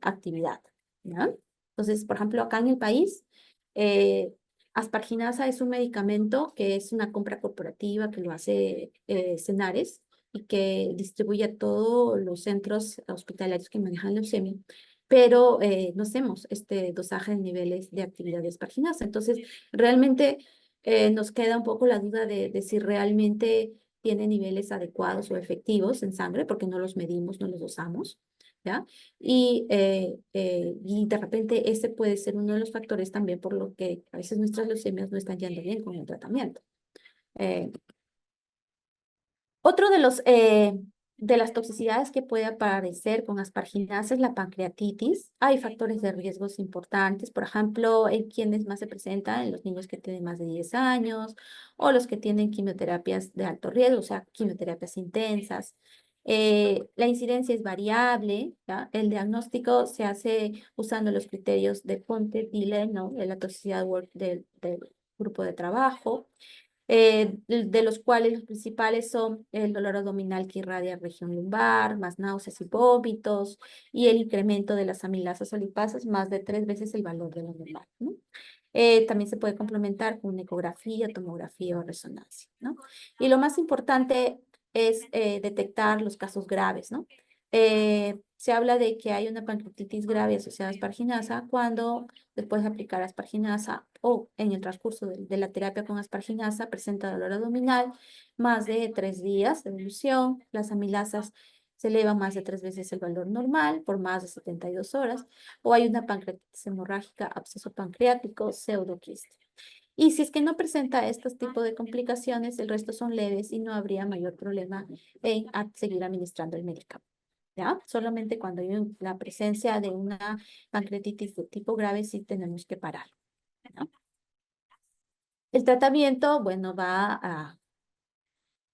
actividad, ¿ya? Entonces, por ejemplo, acá en el país, eh, asparginasa es un medicamento que es una compra corporativa que lo hace Senares y que distribuye a todos los centros hospitalarios que manejan leucemia, pero no hacemos este dosaje de niveles de actividad de asparginasa. Entonces, realmente nos queda un poco la duda de si realmente tiene niveles adecuados o efectivos en sangre, porque no los medimos, no los dosamos, ¿ya? Y de repente ese puede ser uno de los factores también por lo que a veces nuestras leucemias no están yendo bien con el tratamiento. Eh, Otro de las toxicidades que puede aparecer con asparginasa es la pancreatitis. Hay factores de riesgos importantes, por ejemplo, en quienes más se presentan, en los niños que tienen más de 10 años o los que tienen quimioterapias de alto riesgo, o sea, quimioterapias intensas. La incidencia es variable, ¿ya? El diagnóstico se hace usando los criterios de Ponte-Dille, ¿no? De la toxicidad del grupo de trabajo, de los cuales los principales son el dolor abdominal que irradia región lumbar, más náuseas y vómitos, y el incremento de las amilasas o lipasas más de 3 veces el valor de lo normal, ¿no? También se puede complementar con una ecografía, tomografía o resonancia, ¿no? Y lo más importante es detectar los casos graves, ¿no? Se habla de que hay una pancreatitis grave asociada a asparginasa cuando después de aplicar asparginasa o en el transcurso de la terapia con asparginasa presenta dolor abdominal, más de 3 días de evolución, las amilasas se elevan más de 3 veces el valor normal por más de 72 horas, o hay una pancreatitis hemorrágica, absceso pancreático, pseudoquiste. Y si es que no presenta estos tipos de complicaciones, el resto son leves y no habría mayor problema en seguir administrando el medicamento. ¿Ya? Solamente cuando hay la presencia de una pancreatitis de tipo grave sí tenemos que parar, ¿no? El tratamiento, bueno, va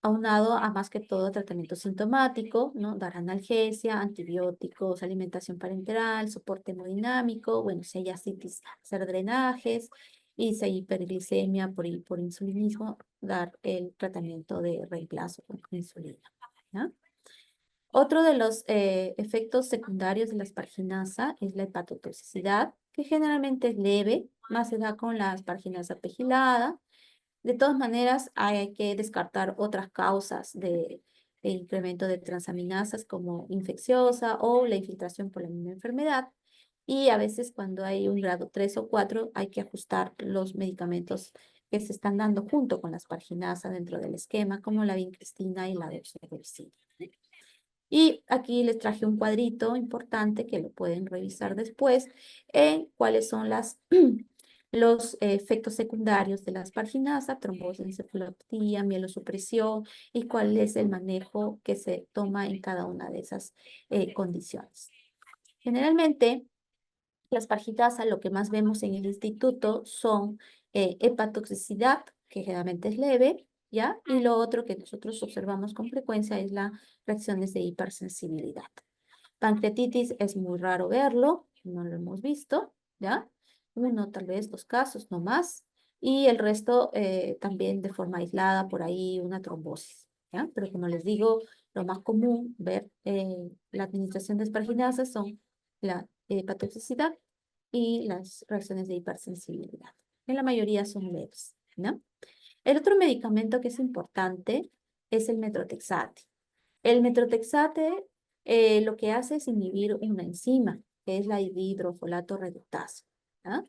aunado a más que todo tratamiento sintomático, ¿no? Dar analgesia, antibióticos, alimentación parenteral, soporte hemodinámico, bueno, si hay ascitis, hacer drenajes, y si hay hiperglicemia por insulinismo, dar el tratamiento de reemplazo con insulina, ¿no? Otro de los efectos secundarios de la asparginasa es la hepatotoxicidad, que generalmente es leve, más se da con la asparginasa pegilada. De todas maneras, hay que descartar otras causas de incremento de transaminasas como infecciosa o la infiltración por la misma enfermedad. Y a veces cuando hay un grado 3 o 4 hay que ajustar los medicamentos que se están dando junto con la asparginasa dentro del esquema, como la vincristina y la doxorubicina. Y aquí les traje un cuadrito importante que lo pueden revisar después en cuáles son los efectos secundarios de la asparginasa, trombosis, encefalopatía, mielosupresión y cuál es el manejo que se toma en cada una de esas condiciones. Generalmente, la asparginasa, lo que más vemos en el instituto son hepatotoxicidad, que generalmente es leve, ¿ya? Y lo otro que nosotros observamos con frecuencia es las reacciones de hipersensibilidad. Pancreatitis es muy raro verlo, no lo hemos visto, ¿ya? Uno, tal vez 2 casos, no más. Y el resto también de forma aislada, por ahí una trombosis, ¿ya? Pero como les digo, lo más común ver la administración de asparginasa son la hepatotoxicidad y las reacciones de hipersensibilidad. En la mayoría son leves, ¿no? El otro medicamento que es importante es el metrotexate. El metrotexate lo que hace es inhibir una enzima, que es la dihidrofolato reductasa, ¿ah?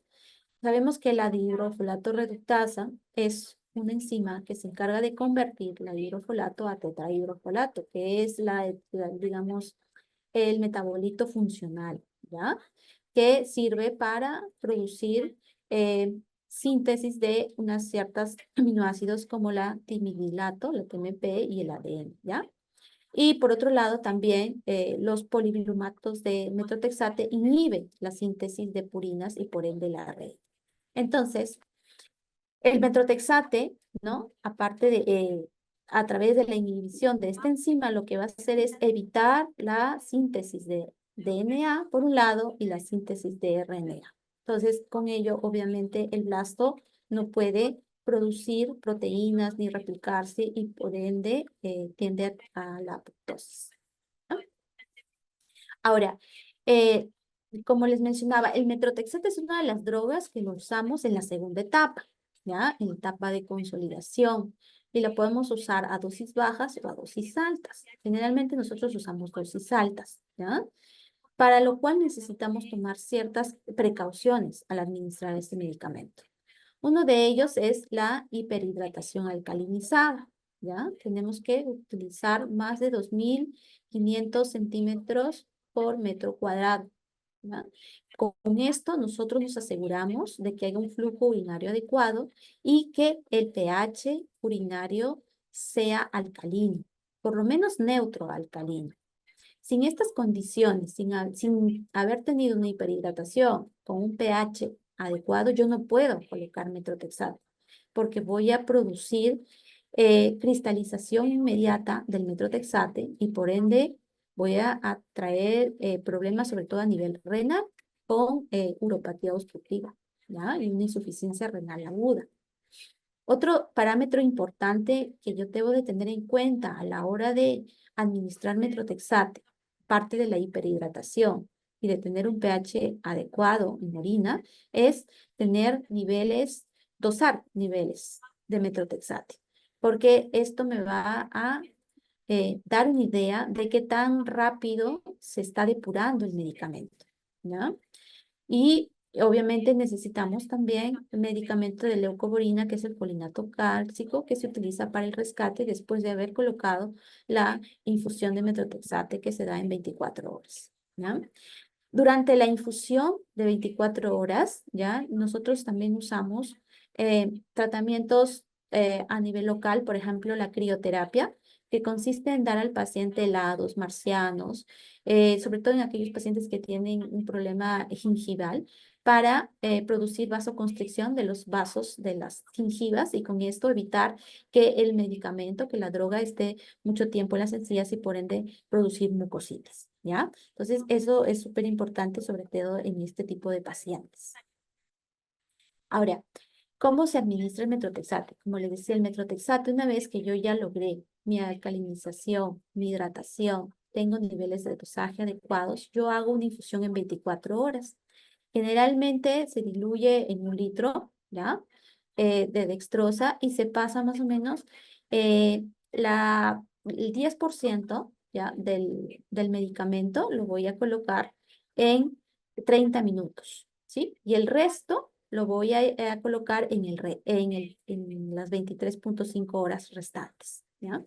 Sabemos que la dihidrofolato reductasa es una enzima que se encarga de convertir la hidrofolato a tetrahidrofolato, que es digamos, el metabolito funcional, ¿ya? Que sirve para producir síntesis de unas ciertas aminoácidos como la timidilato, la TMP y el ADN, ¿ya? Y por otro lado, también los polibrumatos de metrotexate inhiben la síntesis de purinas y por ende la red. Entonces, el metrotexate, ¿no? Aparte de, a través de la inhibición de esta enzima, lo que va a hacer es evitar la síntesis de DNA, por un lado, y la síntesis de RNA. Entonces, con ello, obviamente, el blasto no puede producir proteínas ni replicarse y por ende tiende a la apoptosis, ¿no? Ahora, eh, como les mencionaba, el metrotexate es una de las drogas que lo usamos en la segunda etapa, ¿ya? En la etapa de consolidación. Y la podemos usar a dosis bajas o a dosis altas. Generalmente nosotros usamos dosis altas, ¿ya? Para lo cual necesitamos tomar ciertas precauciones al administrar este medicamento. Uno de ellos es la hiperhidratación alcalinizada, ¿ya? Tenemos que utilizar más de 2.500 centímetros por metro cuadrado, ¿ya? Con esto nosotros nos aseguramos de que haya un flujo urinario adecuado y que el pH urinario sea alcalino, por lo menos neutro alcalino. Sin estas condiciones, sin haber tenido una hiperhidratación con un pH adecuado, yo no puedo colocar metrotexate porque voy a producir cristalización inmediata del metrotexate y por ende voy a traer problemas sobre todo a nivel renal con uropatía obstructiva, ¿ya? Y una insuficiencia renal aguda. Otro parámetro importante que yo debo de tener en cuenta a la hora de administrar metrotexate, parte de la hiperhidratación y de tener un pH adecuado en orina, es tener niveles, dosar niveles de metrotexate, porque esto me va a dar una idea de qué tan rápido se está depurando el medicamento, ¿ya? Y obviamente necesitamos también el medicamento de leucovorina, que es el folinato cálcico, que se utiliza para el rescate después de haber colocado la infusión de metrotexate que se da en 24 horas, ¿ya? Durante la infusión de 24 horas, ¿ya? Nosotros también usamos tratamientos a nivel local, por ejemplo, la crioterapia, que consiste en dar al paciente helados, marcianos, sobre todo en aquellos pacientes que tienen un problema gingival, para producir vasoconstricción de los vasos de las gingivas y con esto evitar que el medicamento, que la droga esté mucho tiempo en las encías y por ende producir mucositis, ¿ya? Entonces, eso es súper importante, sobre todo en este tipo de pacientes. Ahora, ¿cómo se administra el metrotexate? Como les decía, el metrotexate, una vez que yo ya logré mi alcalinización, mi hidratación, tengo niveles de dosaje adecuados, yo hago una infusión en 24 horas. Generalmente se diluye en 1 litro, ¿ya? De dextrosa y se pasa más o menos el 10%, ¿ya? Del medicamento lo voy a colocar en 30 minutos, ¿sí? Y el resto lo voy a colocar en las 23.5 horas restantes, ¿ya?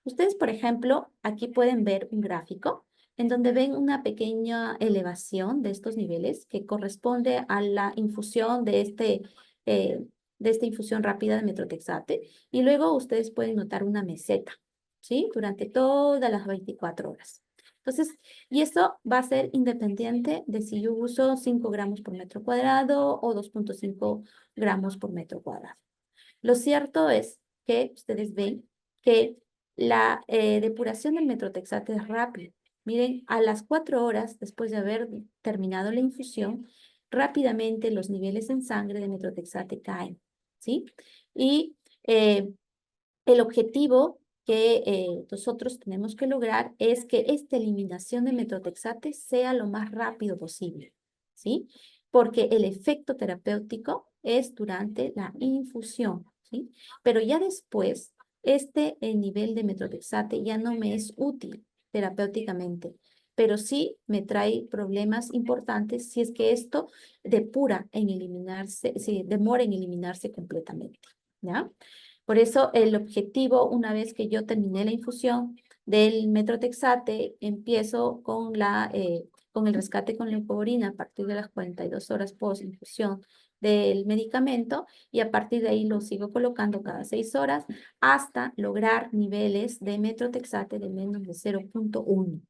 Ustedes, por ejemplo, aquí pueden ver un gráfico en donde ven una pequeña elevación de estos niveles que corresponde a la infusión de esta infusión rápida de metrotexate. Y luego ustedes pueden notar una meseta, ¿sí? Durante todas las 24 horas. Entonces, y esto va a ser independiente de si yo uso 5 gramos por metro cuadrado o 2.5 gramos por metro cuadrado. Lo cierto es que ustedes ven que la depuración del metrotexate es rápida. Miren, a las 4 horas después de haber terminado la infusión, rápidamente los niveles en sangre de metrotexate caen, ¿sí? Y el objetivo que nosotros tenemos que lograr es que esta eliminación de metrotexate sea lo más rápido posible, ¿sí? Porque el efecto terapéutico es durante la infusión, ¿sí? Pero ya después, el nivel de metrotexate ya no me es útil terapéuticamente, pero sí me trae problemas importantes si es que esto demora en eliminarse completamente, ¿ya? Por eso el objetivo, una vez que yo terminé la infusión del metrotexate, empiezo con el rescate con leucovorina a partir de las 42 horas post infusión del medicamento y a partir de ahí lo sigo colocando cada 6 horas hasta lograr niveles de metrotexate de menos de 0,1.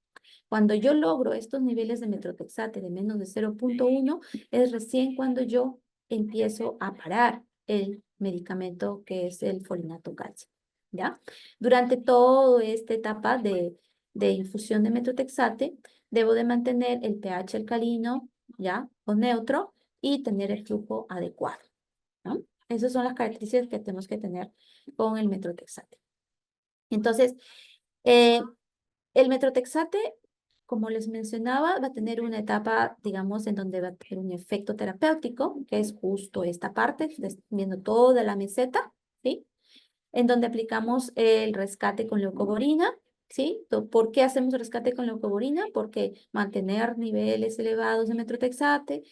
Cuando yo logro estos niveles de metrotexate de menos de 0,1, es recién cuando yo empiezo a parar el medicamento que es el folinato calcio, ¿ya? Durante toda esta etapa de infusión de metrotexate, debo de mantener el pH alcalino, ¿ya? O neutro y tener el flujo adecuado, ¿no? Esas son las características que tenemos que tener con el metrotexate. Entonces, el metrotexate, como les mencionaba, va a tener una etapa, digamos, en donde va a tener un efecto terapéutico, que es justo esta parte, viendo toda la meseta, ¿sí? En donde aplicamos el rescate con leucoborina, ¿sí? ¿Por qué hacemos rescate con leucoborina? Porque mantener niveles elevados de metrotexate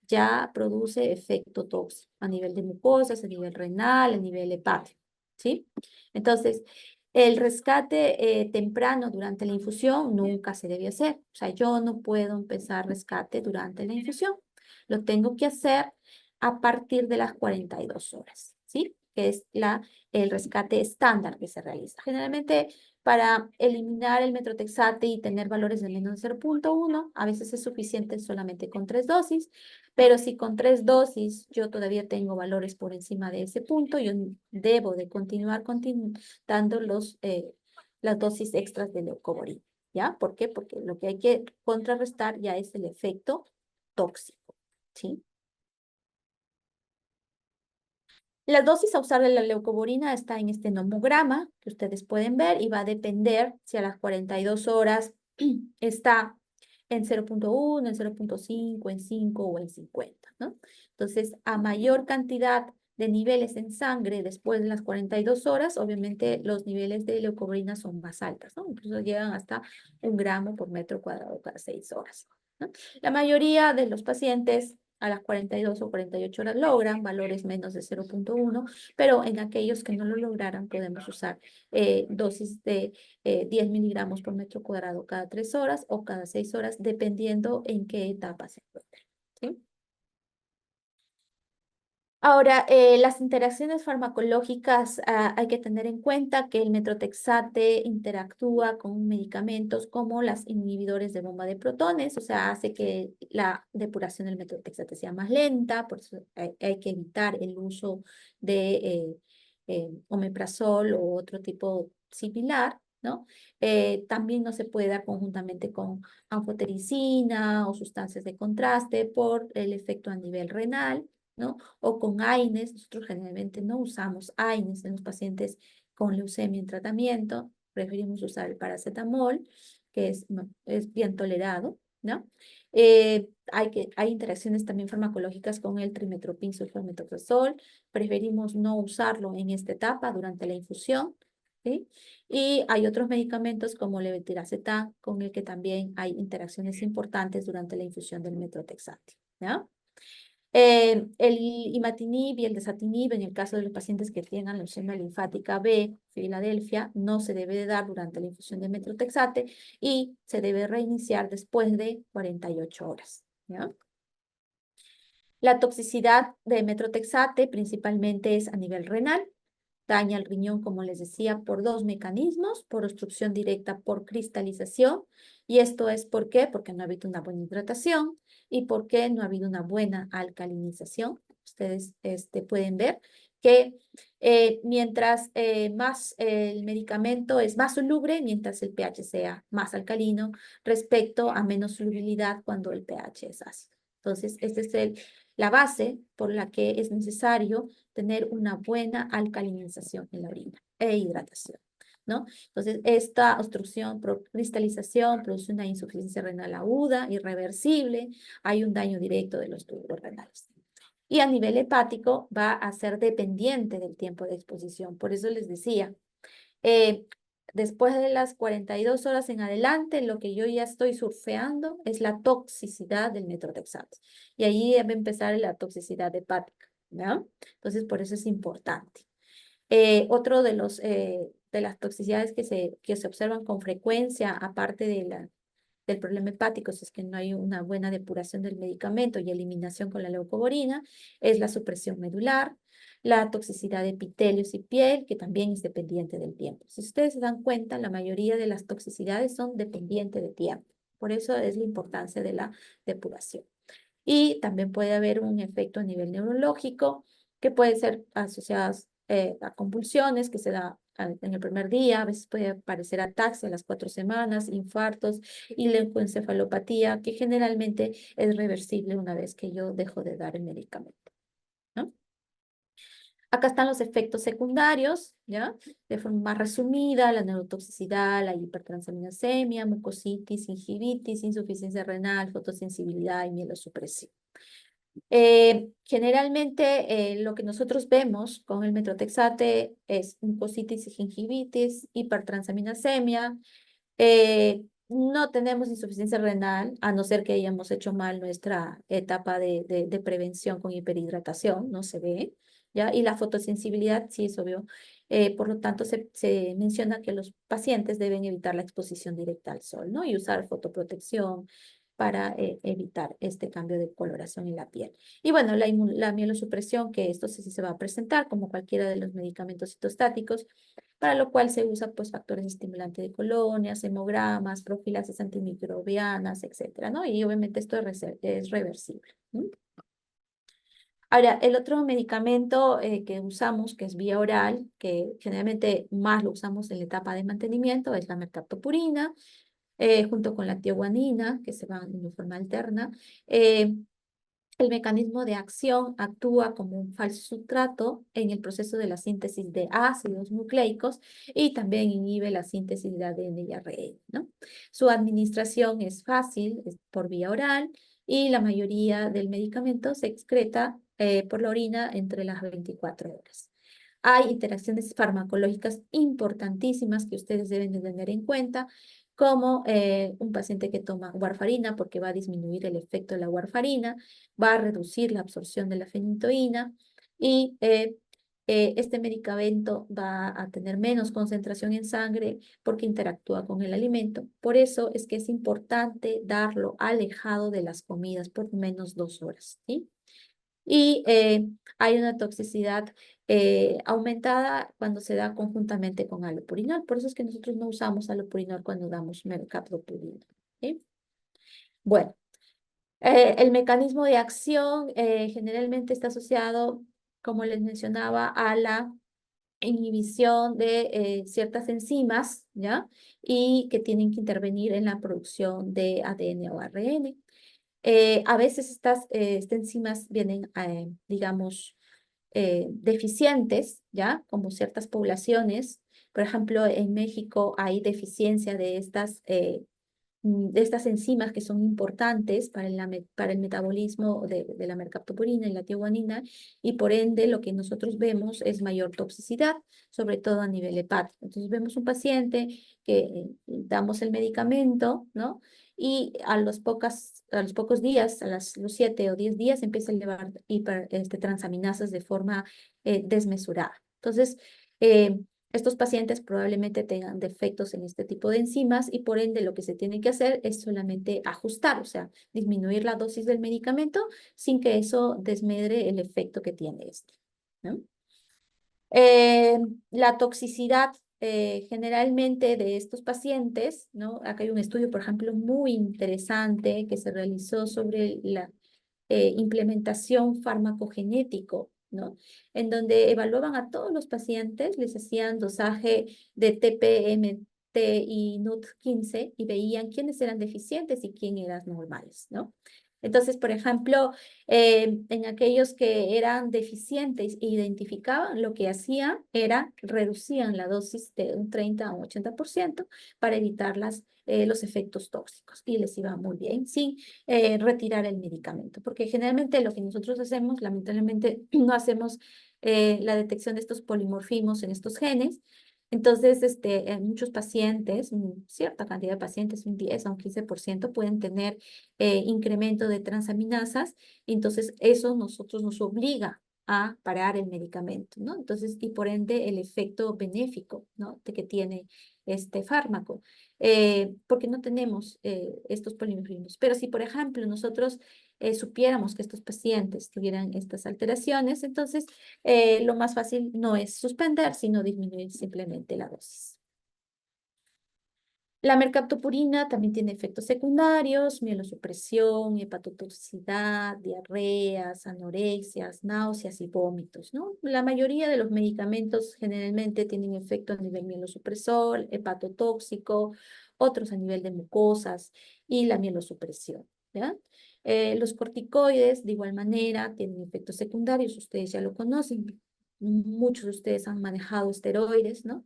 ya produce efecto tóxico a nivel de mucosas, a nivel renal, a nivel hepático, ¿sí? Entonces, el rescate temprano durante la infusión nunca se debe hacer. O sea, yo no puedo empezar rescate durante la infusión. Lo tengo que hacer a partir de las 42 horas, ¿sí? Que es el rescate estándar que se realiza. Generalmente, para eliminar el metrotexate y tener valores de menos de 0,1, a veces es suficiente solamente con 3 dosis, pero si con 3 dosis yo todavía tengo valores por encima de ese punto, yo debo de continuar dando las dosis extras de leucoborina, ¿ya? ¿Por qué? Porque lo que hay que contrarrestar ya es el efecto tóxico, ¿sí? La dosis a usar de la leucoborina está en este nomograma que ustedes pueden ver y va a depender si a las 42 horas está en 0,1, en 0,5, en 5 o en 50, ¿no? Entonces, a mayor cantidad de niveles en sangre después de las 42 horas, obviamente los niveles de leucoborina son más altos, ¿no? Incluso llegan hasta 1 gramo por metro cuadrado cada 6 horas, ¿no? La mayoría de los pacientes a las 42 o 48 horas logran valores menos de 0,1, pero en aquellos que no lo lograran podemos usar dosis de 10 miligramos por metro cuadrado cada 3 horas o cada 6 horas, dependiendo en qué etapa se encuentre, ¿sí? Ahora, las interacciones farmacológicas, hay que tener en cuenta que el metrotexate interactúa con medicamentos como los inhibidores de bomba de protones, o sea, hace que la depuración del metrotexate sea más lenta, por eso hay que evitar el uso de omeprazol o otro tipo similar, ¿no? También no se puede dar conjuntamente con anfotericina o sustancias de contraste por el efecto a nivel renal, ¿no? O con AINES, nosotros generalmente no usamos AINES en los pacientes con leucemia en tratamiento, preferimos usar el paracetamol, que es bien tolerado, ¿no? Hay interacciones también farmacológicas con el trimetoprim sulfamethoxazol, preferimos no usarlo en esta etapa durante la infusión, ¿sí? Y hay otros medicamentos como el levetiracetam, con el que también hay interacciones importantes durante la infusión del metrotexate, ¿no? El imatinib y el desatinib, en el caso de los pacientes que tengan leucemia linfática B, Filadelfia, no se debe de dar durante la infusión de metrotexate y se debe reiniciar después de 48 horas, ¿ya? La toxicidad de metrotexate principalmente es a nivel renal. Daña el riñón, como les decía, por 2 mecanismos, por obstrucción directa, por cristalización. Y esto es ¿por qué? Porque no ha habido una buena hidratación y porque no ha habido una buena alcalinización. Ustedes pueden ver que mientras más el medicamento es más soluble, mientras el pH sea más alcalino, respecto a menos solubilidad cuando el pH es ácido. Entonces, esta es la base por la que es necesario tener una buena alcalinización en la orina e hidratación, ¿no? Entonces, esta obstrucción por cristalización produce una insuficiencia renal aguda, irreversible, hay un daño directo de los túbulos renales. Y a nivel hepático va a ser dependiente del tiempo de exposición. Por eso les decía, después de las 42 horas en adelante, lo que yo ya estoy surfeando es la toxicidad del metrotexate. Y ahí debe empezar la toxicidad hepática, ¿no? Entonces, por eso es importante. Otro de las toxicidades que se observan con frecuencia, aparte del problema hepático, si es que no hay una buena depuración del medicamento y eliminación con la leucovorina, es la supresión medular, la toxicidad de epitelios y piel, que también es dependiente del tiempo. Si ustedes se dan cuenta, la mayoría de las toxicidades son dependientes de tiempo. Por eso es la importancia de la depuración. Y también puede haber un efecto a nivel neurológico que puede ser asociado a convulsiones que se da en el primer día, a veces puede aparecer ataxia a las 4 semanas, infartos y leucoencefalopatía, que generalmente es reversible una vez que yo dejo de dar el medicamento, ¿no? Acá están los efectos secundarios, ¿ya? De forma más resumida, la neurotoxicidad, la hipertransaminasemia, mucositis, gingivitis, insuficiencia renal, fotosensibilidad y mielosupresión. Generalmente lo que nosotros vemos con el metrotexate es mucositis y gingivitis, hipertransaminasemia. No tenemos insuficiencia renal, a no ser que hayamos hecho mal nuestra etapa de prevención con hiperhidratación, no se ve, ¿ya? Y la fotosensibilidad sí es obvio. Por lo tanto, se menciona que los pacientes deben evitar la exposición directa al sol, ¿no? Y usar fotoprotección para evitar este cambio de coloración en la piel. Y bueno, la mielosupresión, que esto sí se va a presentar como cualquiera de los medicamentos citostáticos, para lo cual se usa pues factores estimulantes de colonias, hemogramas, profilaxis antimicrobianas, etcétera, ¿no? Y obviamente esto es reversible. Ahora, el otro medicamento que usamos, que es vía oral, que generalmente más lo usamos en la etapa de mantenimiento, es la mercaptopurina, junto con la tioguanina, que se van de forma alterna. El mecanismo de acción actúa como un falso sustrato en el proceso de la síntesis de ácidos nucleicos y también inhibe la síntesis de ADN y ARN, ¿no? Su administración es fácil, es por vía oral, y la mayoría del medicamento se excreta por la orina entre las 24 horas. Hay interacciones farmacológicas importantísimas que ustedes deben de tener en cuenta, como un paciente que toma warfarina, porque va a disminuir el efecto de la warfarina, va a reducir la absorción de la fenitoína y este medicamento va a tener menos concentración en sangre porque interactúa con el alimento. Por eso es que es importante darlo alejado de las comidas por menos 2 horas, ¿sí? Y hay una toxicidad aumentada cuando se da conjuntamente con allopurinol. Por eso es que nosotros no usamos allopurinol cuando damos mercaptopurina, ¿sí? Bueno, el mecanismo de acción generalmente está asociado, como les mencionaba, a la inhibición de ciertas enzimas, ¿ya? Y que tienen que intervenir en la producción de ADN o ARN. A veces estas enzimas vienen, digamos, deficientes, ¿ya? Como ciertas poblaciones. Por ejemplo, en México hay deficiencia de estas enzimas que son importantes para el metabolismo de la mercaptopurina y la tioguanina, y por ende lo que nosotros vemos es mayor toxicidad, sobre todo a nivel hepático. Entonces vemos un paciente que damos el medicamento, ¿no? Y a los pocos días, los 7 o 10 días, empieza a elevar transaminasas de forma desmesurada. Entonces, estos pacientes probablemente tengan defectos en este tipo de enzimas y por ende lo que se tiene que hacer es solamente ajustar, o sea, disminuir la dosis del medicamento sin que eso desmedre el efecto que tiene este, ¿no? La toxicidad generalmente de estos pacientes, ¿no? Acá hay un estudio, por ejemplo, muy interesante que se realizó sobre la implementación farmacogenético, ¿no? En donde evaluaban a todos los pacientes, les hacían dosaje de TPMT y NUT15 y veían quiénes eran deficientes y quiénes eran normales, ¿no? Entonces, por ejemplo, en aquellos que eran deficientes e identificaban, lo que hacían era reducían la dosis de un 30 a un 80% para evitar los efectos tóxicos y les iba muy bien sin retirar el medicamento, porque generalmente lo que nosotros hacemos, lamentablemente, no hacemos la detección de estos polimorfismos en estos genes. Entonces, en muchos pacientes, cierta cantidad de pacientes, un 10 a un 15% pueden tener incremento de transaminasas, y entonces eso nosotros nos obliga a parar el medicamento, ¿no? Entonces, y por ende el efecto benéfico, ¿no? De que tiene este fármaco, porque no tenemos estos polimorfismos. Pero si, por ejemplo, nosotros supiéramos que estos pacientes tuvieran estas alteraciones, entonces lo más fácil no es suspender, sino disminuir simplemente la dosis. La mercaptopurina también tiene efectos secundarios, mielosupresión, hepatotoxicidad, diarreas, anorexias, náuseas y vómitos, ¿no? La mayoría de los medicamentos generalmente tienen efecto a nivel mielosupresor, hepatotóxico, otros a nivel de mucosas y la mielosupresión, ¿ya? Los corticoides, de igual manera, tienen efectos secundarios, ustedes ya lo conocen, muchos de ustedes han manejado esteroides, ¿no?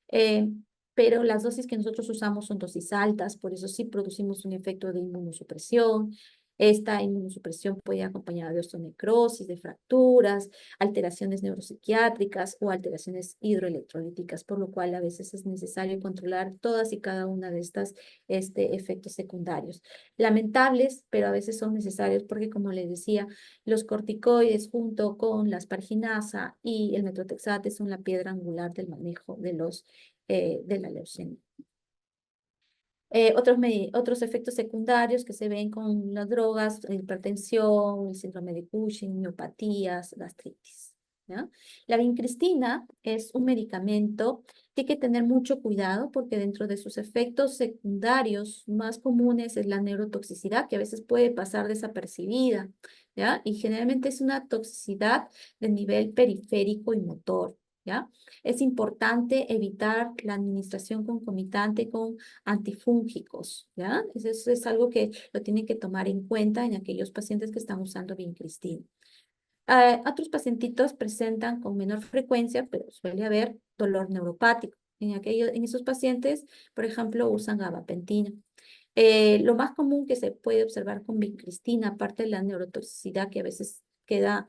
Eh, pero las dosis que nosotros usamos son dosis altas, por eso sí producimos un efecto de inmunosupresión. Esta inmunosupresión puede ir acompañada de osteonecrosis, de fracturas, alteraciones neuropsiquiátricas o alteraciones hidroelectrolíticas, por lo cual a veces es necesario controlar todas y cada una de estas efectos secundarios. Lamentables, pero a veces son necesarios porque, como les decía, los corticoides junto con la asparginasa y el metotrexate son la piedra angular del manejo de la leucemia. Otros efectos secundarios que se ven con las drogas, hipertensión, el síndrome de Cushing, miopatías, gastritis, ¿ya? La vincristina es un medicamento que hay que tener mucho cuidado porque dentro de sus efectos secundarios más comunes es la neurotoxicidad, que a veces puede pasar desapercibida, ¿ya? Y generalmente es una toxicidad de nivel periférico y motor, ¿ya? Es importante evitar la administración concomitante con antifúngicos, ¿ya? Eso es algo que lo tienen que tomar en cuenta en aquellos pacientes que están usando vincristina. Otros pacientitos presentan con menor frecuencia, pero suele haber dolor neuropático. En esos pacientes, por ejemplo, usan gabapentina. Lo más común que se puede observar con vincristina, aparte de la neurotoxicidad que a veces queda,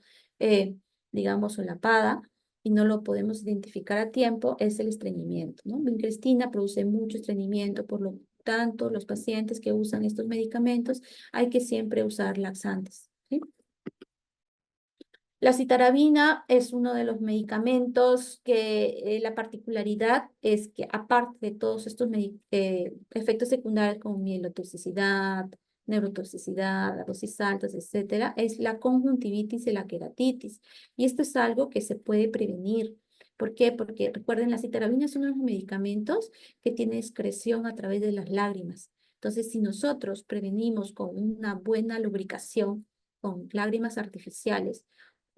digamos, solapada y no lo podemos identificar a tiempo, es el estreñimiento, ¿no? Vincristina produce mucho estreñimiento, por lo tanto, los pacientes que usan estos medicamentos hay que siempre usar laxantes, ¿sí? La citarabina es uno de los medicamentos que la particularidad es que aparte de todos estos efectos secundarios como mielotoxicidad, neurotoxicidad, dosis altas, etcétera, es la conjuntivitis y la queratitis. Y esto es algo que se puede prevenir. ¿Por qué? Porque recuerden, la citarabina es uno de los medicamentos que tiene excreción a través de las lágrimas. Entonces, si nosotros prevenimos con una buena lubricación, con lágrimas artificiales,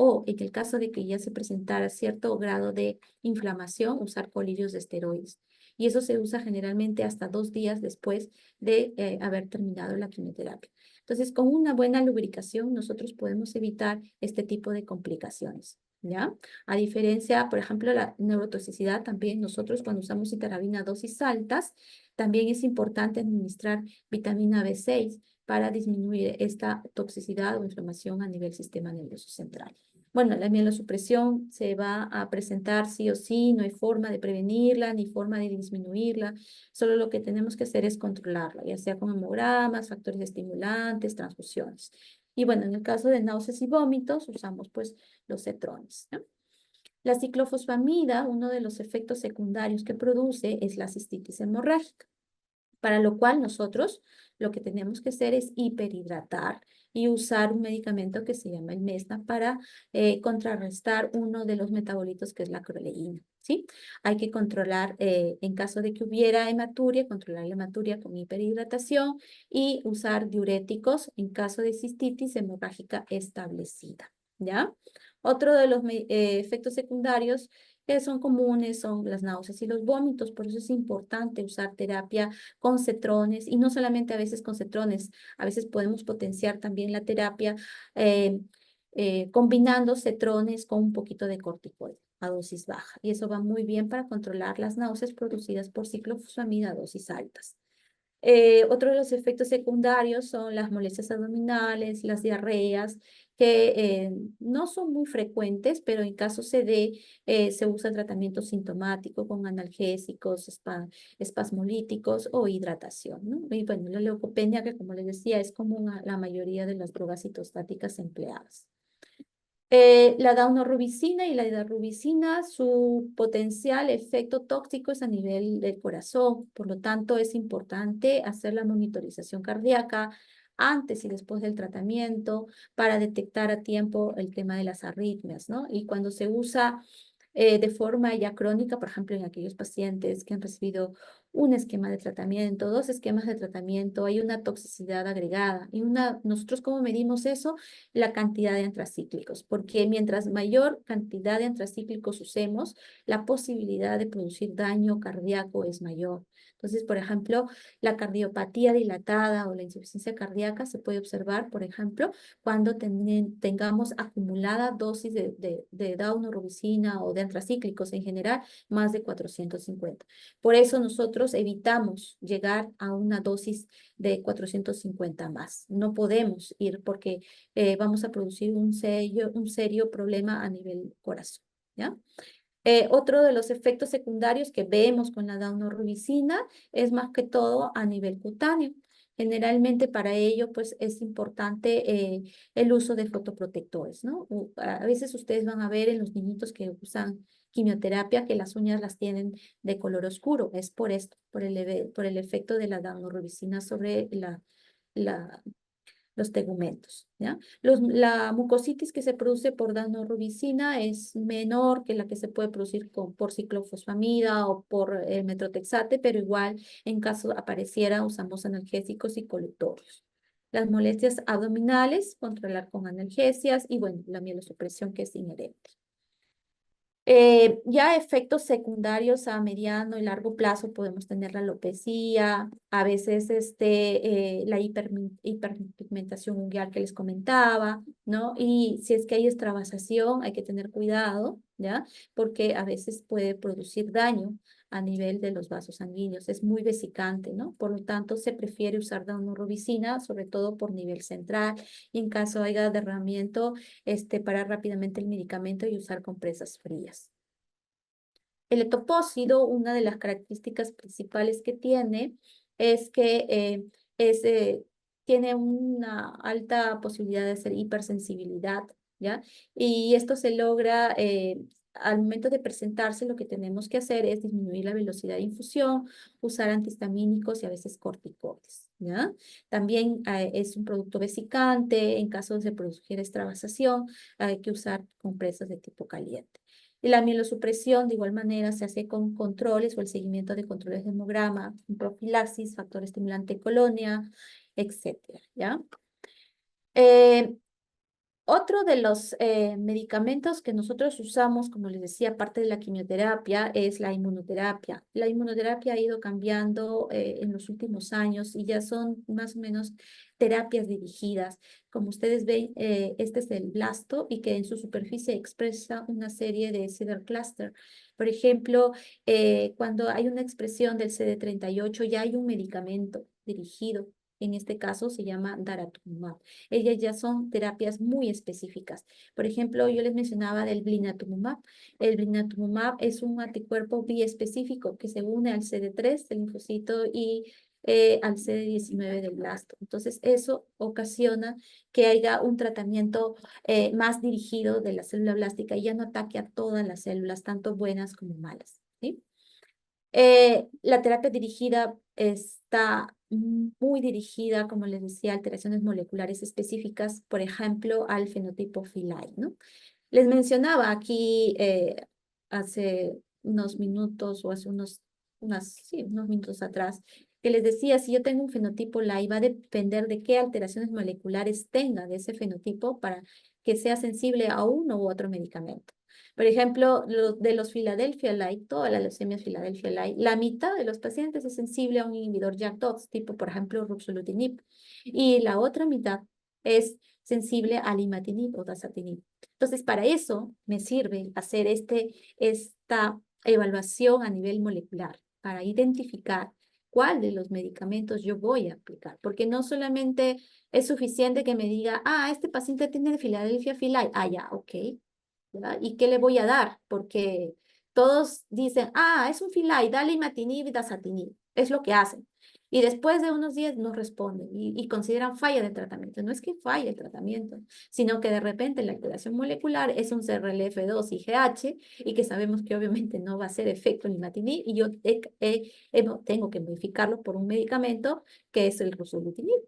o en el caso de que ya se presentara cierto grado de inflamación, usar colirios de esteroides. Y eso se usa generalmente hasta 2 días después de haber terminado la quimioterapia. Entonces, con una buena lubricación, nosotros podemos evitar este tipo de complicaciones, ¿ya? A diferencia, por ejemplo, la neurotoxicidad, también nosotros cuando usamos citarabina a dosis altas, también es importante administrar vitamina B6 para disminuir esta toxicidad o inflamación a nivel sistema nervioso central. Bueno, la mielosupresión se va a presentar sí o sí, no hay forma de prevenirla ni forma de disminuirla, solo lo que tenemos que hacer es controlarla, ya sea con hemogramas, factores estimulantes, transfusiones. Y bueno, en el caso de náuseas y vómitos, usamos pues los cetrones, ¿no? La ciclofosfamida, uno de los efectos secundarios que produce es la cistitis hemorrágica, para lo cual nosotros lo que tenemos que hacer es hiperhidratar y usar un medicamento que se llama el Mesna para contrarrestar uno de los metabolitos que es la acroleína, ¿sí? Hay que controlar, en caso de que hubiera hematuria, controlar la hematuria con hiperhidratación y usar diuréticos en caso de cistitis hemorrágica establecida, ¿ya? Otro de los efectos secundarios que son comunes son las náuseas y los vómitos, por eso es importante usar terapia con cetrones y no solamente a veces con cetrones, a veces podemos potenciar también la terapia combinando cetrones con un poquito de corticoide a dosis baja y eso va muy bien para controlar las náuseas producidas por ciclofosfamida a dosis altas. Otro de los efectos secundarios son las molestias abdominales, las diarreas, que no son muy frecuentes, pero en caso se dé, se usa tratamiento sintomático con analgésicos, espasmolíticos o hidratación, ¿no? Y bueno, la leucopenia, que como les decía, es común a la mayoría de las drogas citostáticas empleadas. La daunorubicina y la hidarubicina, su potencial efecto tóxico es a nivel del corazón, por lo tanto es importante hacer la monitorización cardíaca antes y después del tratamiento para detectar a tiempo el tema de las arritmias, ¿no? Y cuando se usa de forma ya crónica, por ejemplo, en aquellos pacientes que han recibido un esquema de tratamiento, 2 esquemas de tratamiento, hay una toxicidad agregada. Y nosotros, ¿cómo medimos eso? La cantidad de antracíclicos, porque mientras mayor cantidad de antracíclicos usemos, la posibilidad de producir daño cardíaco es mayor. Entonces, por ejemplo, la cardiopatía dilatada o la insuficiencia cardíaca se puede observar, por ejemplo, cuando tengamos acumulada dosis de daunorubicina o de antracíclicos en general, más de 450. Por eso nosotros evitamos llegar a una dosis de 450 más. No podemos ir porque vamos a producir un serio problema a nivel corazón, ¿ya? Otro de los efectos secundarios que vemos con la daunorubicina es más que todo a nivel cutáneo. Generalmente para ello pues es importante el uso de fotoprotectores, ¿no? A veces ustedes van a ver en los niñitos que usan quimioterapia que las uñas las tienen de color oscuro. Es por esto, por el efecto de la daunorubicina sobre la los tegumentos, ¿ya? La mucositis que se produce por daunorubicina es menor que la que se puede producir por ciclofosfamida o por metrotexate, pero igual en caso apareciera usamos analgésicos y colutorios. Las molestias abdominales, controlar con analgesias y bueno, la mielosupresión que es inherente. Ya efectos secundarios a mediano y largo plazo podemos tener la alopecia, a veces la hiperpigmentación ungueal que les comentaba, ¿no? Y si es que hay extravasación, hay que tener cuidado, ¿ya? Porque a veces puede producir daño a nivel de los vasos sanguíneos. Es muy vesicante, ¿no? Por lo tanto, se prefiere usar daunorubicina, sobre todo por nivel central. Y en caso haya derramamiento, parar rápidamente el medicamento y usar compresas frías. El etopósido, una de las características principales que tiene es que tiene una alta posibilidad de ser hipersensibilidad, ¿ya? Y esto se logra al momento de presentarse, lo que tenemos que hacer es disminuir la velocidad de infusión, usar antihistamínicos y a veces corticoides, ¿ya? También es un producto vesicante, en caso de se produjera extravasación, hay que usar compresas de tipo caliente. Y la mielosupresión, de igual manera, se hace con controles o el seguimiento de controles de hemograma, profilaxis, factor estimulante de colonia, etcétera, ¿ya? Otro de los medicamentos que nosotros usamos, como les decía, aparte de la quimioterapia, es la inmunoterapia. La inmunoterapia ha ido cambiando en los últimos años y ya son más o menos terapias dirigidas. Como ustedes ven, este es el blasto y que en su superficie expresa una serie de sidercluster. Por ejemplo, cuando hay una expresión del CD38, ya hay un medicamento dirigido. En este caso se llama daratumumab. Ellas ya son terapias muy específicas. Por ejemplo, yo les mencionaba del blinatumomab. El blinatumomab es un anticuerpo biespecífico que se une al CD3 del linfocito y al CD19 del blasto. Entonces, eso ocasiona que haya un tratamiento más dirigido de la célula blástica y ya no ataque a todas las células, tanto buenas como malas, ¿sí? La terapia dirigida está muy dirigida, como les decía, a alteraciones moleculares específicas, por ejemplo, al fenotipo Philae, ¿no? Les mencionaba aquí hace unos minutos o hace unos minutos atrás, que les decía, si yo tengo un fenotipo LAI, va a depender de qué alteraciones moleculares tenga de ese fenotipo para que sea sensible a uno u otro medicamento. Por ejemplo, de los Philadelphia Light, todas las leucemias Philadelphia Light, la mitad de los pacientes es sensible a un inhibidor JAK2, tipo por ejemplo ruxolitinib, y la otra mitad es sensible al imatinib o dasatinib. Entonces, para eso me sirve hacer esta evaluación a nivel molecular, para identificar cuál de los medicamentos yo voy a aplicar, porque no solamente es suficiente que me diga, este paciente tiene Philadelphia Philae, ya, ok, ¿verdad? ¿Y qué le voy a dar? Porque todos dicen, es un Philae, dale imatinib y dasatinib. Es lo que hacen. Y después de unos días no responden y consideran falla del tratamiento. No es que falle el tratamiento, sino que de repente la alteración molecular es un CRLF2 IgH y que sabemos que obviamente no va a hacer efecto en imatinib y yo tengo que modificarlo por un medicamento que es el ruxolitinib.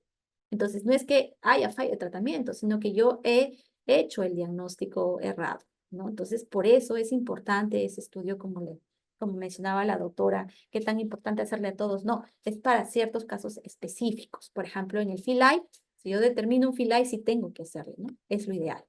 Entonces, no es que haya falla de tratamiento, sino que yo he hecho el diagnóstico errado, ¿no? Entonces, por eso es importante ese estudio, como mencionaba la doctora, qué tan importante hacerle a todos. No, es para ciertos casos específicos. Por ejemplo, en el FILAI, si yo determino un FILAI, sí tengo que hacerlo, ¿no? Es lo ideal.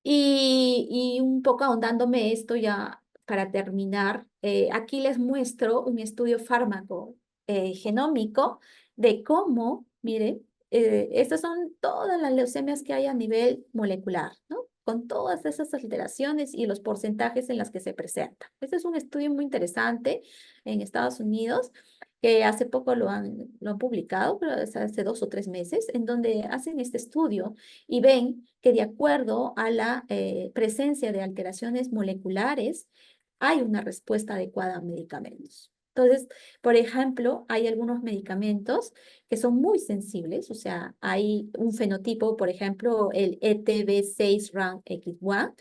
Y un poco ahondándome esto ya para terminar, aquí les muestro un estudio fármaco genómico de cómo, mire, estas son todas las leucemias que hay a nivel molecular, ¿no? Con todas esas alteraciones y los porcentajes en las que se presentan. Este es un estudio muy interesante en Estados Unidos, que hace poco lo han publicado, pero es hace 2 o 3 meses, en donde hacen este estudio y ven que de acuerdo a la presencia de alteraciones moleculares, hay una respuesta adecuada a medicamentos. Entonces, por ejemplo, hay algunos medicamentos que son muy sensibles, o sea, hay un fenotipo, por ejemplo, el ETB6-RANX1,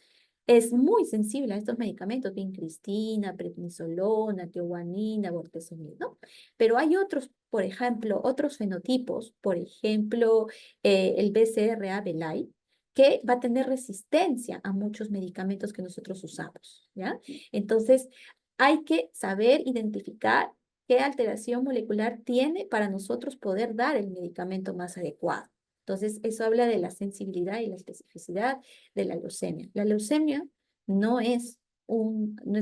es muy sensible a estos medicamentos, vincristina, prednisolona, tioguanina, bortezomib, ¿no? Pero hay otros, por ejemplo, otros fenotipos, por ejemplo, el BCRA-BELAI, que va a tener resistencia a muchos medicamentos que nosotros usamos, ¿ya? Entonces, hay que saber identificar qué alteración molecular tiene para nosotros poder dar el medicamento más adecuado. Entonces, eso habla de la sensibilidad y la especificidad de la leucemia. La leucemia no es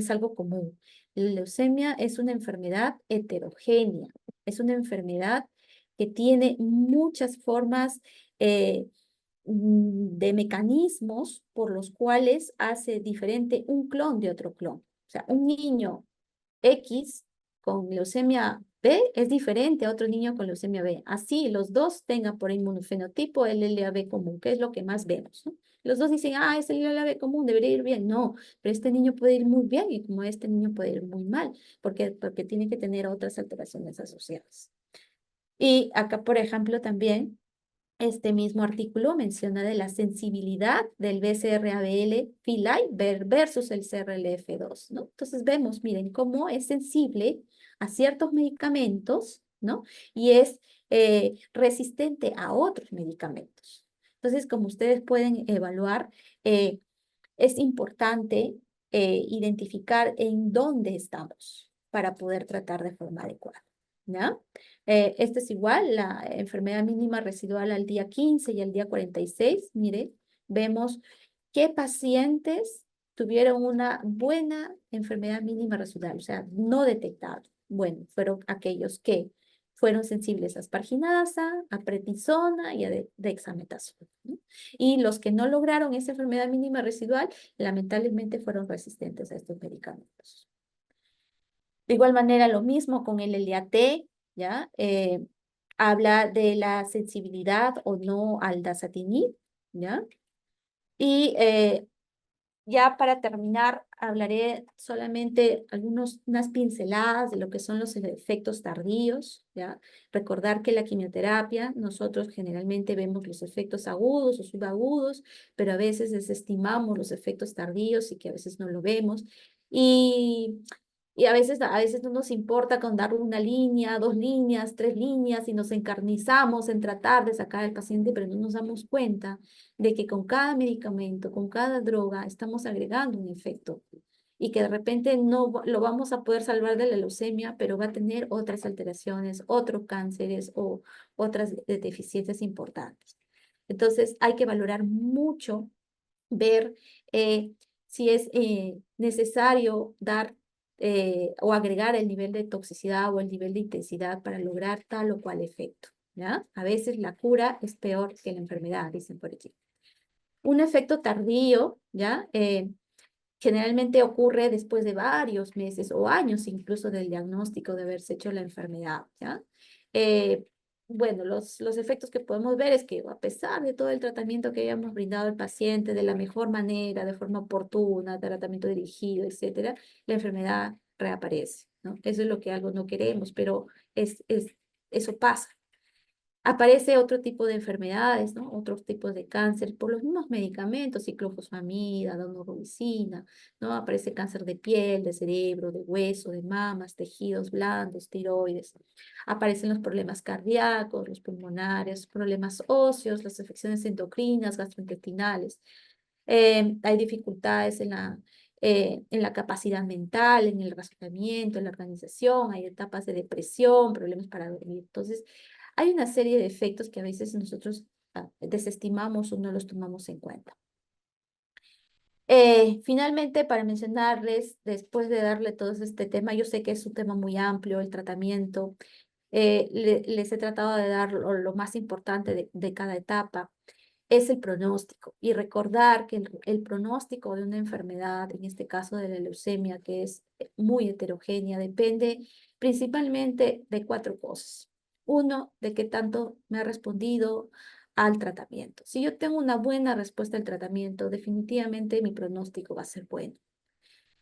algo común. La leucemia es una enfermedad heterogénea, es una enfermedad que tiene muchas formas de mecanismos por los cuales hace diferente un clon de otro clon. O sea, un niño X con leucemia B es diferente a otro niño con leucemia B. Así los dos tengan por inmunofenotipo el LAB común, que es lo que más vemos, ¿no? Los dos dicen, es el LAB común, debería ir bien. No, pero este niño puede ir muy bien y como este niño puede ir muy mal, porque tiene que tener otras alteraciones asociadas. Y acá, por ejemplo, también este mismo artículo menciona de la sensibilidad del BCR-ABL FILAI versus el CRLF2, ¿no? Entonces vemos, miren, cómo es sensible a ciertos medicamentos, ¿no? Y es resistente a otros medicamentos. Entonces, como ustedes pueden evaluar, es importante identificar en dónde estamos para poder tratar de forma adecuada, ¿ya? Esto es igual, la enfermedad mínima residual al día 15 y al día 46. Mire, vemos qué pacientes tuvieron una buena enfermedad mínima residual, o sea, no detectable. Bueno, fueron aquellos que fueron sensibles a asparginasa, a prednisona y a dexametasona, ¿no? Y los que no lograron esa enfermedad mínima residual, lamentablemente fueron resistentes a estos medicamentos. De igual manera, lo mismo con el LAT, ¿ya? Habla de la sensibilidad o no al dasatinib, ¿ya? Y ya para terminar, hablaré solamente unas pinceladas de lo que son los efectos tardíos, ¿ya? Recordar que la quimioterapia, nosotros generalmente vemos los efectos agudos o subagudos, pero a veces desestimamos los efectos tardíos y que a veces no lo vemos. Y a veces no nos importa con dar una línea, 2 líneas, 3 líneas y nos encarnizamos en tratar de sacar al paciente, pero no nos damos cuenta de que con cada medicamento, con cada droga, estamos agregando un efecto y que de repente no lo vamos a poder salvar de la leucemia, pero va a tener otras alteraciones, otros cánceres o otras deficiencias importantes. Entonces hay que valorar mucho, ver si es necesario dar o agregar el nivel de toxicidad o el nivel de intensidad para lograr tal o cual efecto, ¿ya? A veces la cura es peor que la enfermedad, dicen por aquí. Un efecto tardío, ¿ya? Generalmente ocurre después de varios meses o años incluso del diagnóstico de haberse hecho la enfermedad, ¿ya? Bueno, los efectos que podemos ver es que a pesar de todo el tratamiento que hayamos brindado al paciente de la mejor manera, de forma oportuna, tratamiento dirigido, etcétera, la enfermedad reaparece, ¿no? Eso es lo que algo no queremos, pero eso pasa. Aparece otro tipo de enfermedades, ¿no? Otros tipos de cáncer por los mismos medicamentos, ciclofosfamida, daunorubicina, ¿no? Aparece cáncer de piel, de cerebro, de hueso, de mamas, tejidos blandos, tiroides. Aparecen los problemas cardíacos, los pulmonares, problemas óseos, las afecciones endocrinas, gastrointestinales. Hay dificultades en la capacidad mental, en el razonamiento, en la organización, hay etapas de depresión, problemas para dormir. Entonces, hay una serie de efectos que a veces nosotros desestimamos o no los tomamos en cuenta. Finalmente, para mencionarles, después de darle todo este tema, yo sé que es un tema muy amplio, el tratamiento, les he tratado de dar lo más importante de cada etapa, es el pronóstico. Y recordar que el pronóstico de una enfermedad, en este caso de la leucemia, que es muy heterogénea, depende principalmente de 4 cosas. Uno, de qué tanto me ha respondido al tratamiento. Si yo tengo una buena respuesta al tratamiento, definitivamente mi pronóstico va a ser bueno.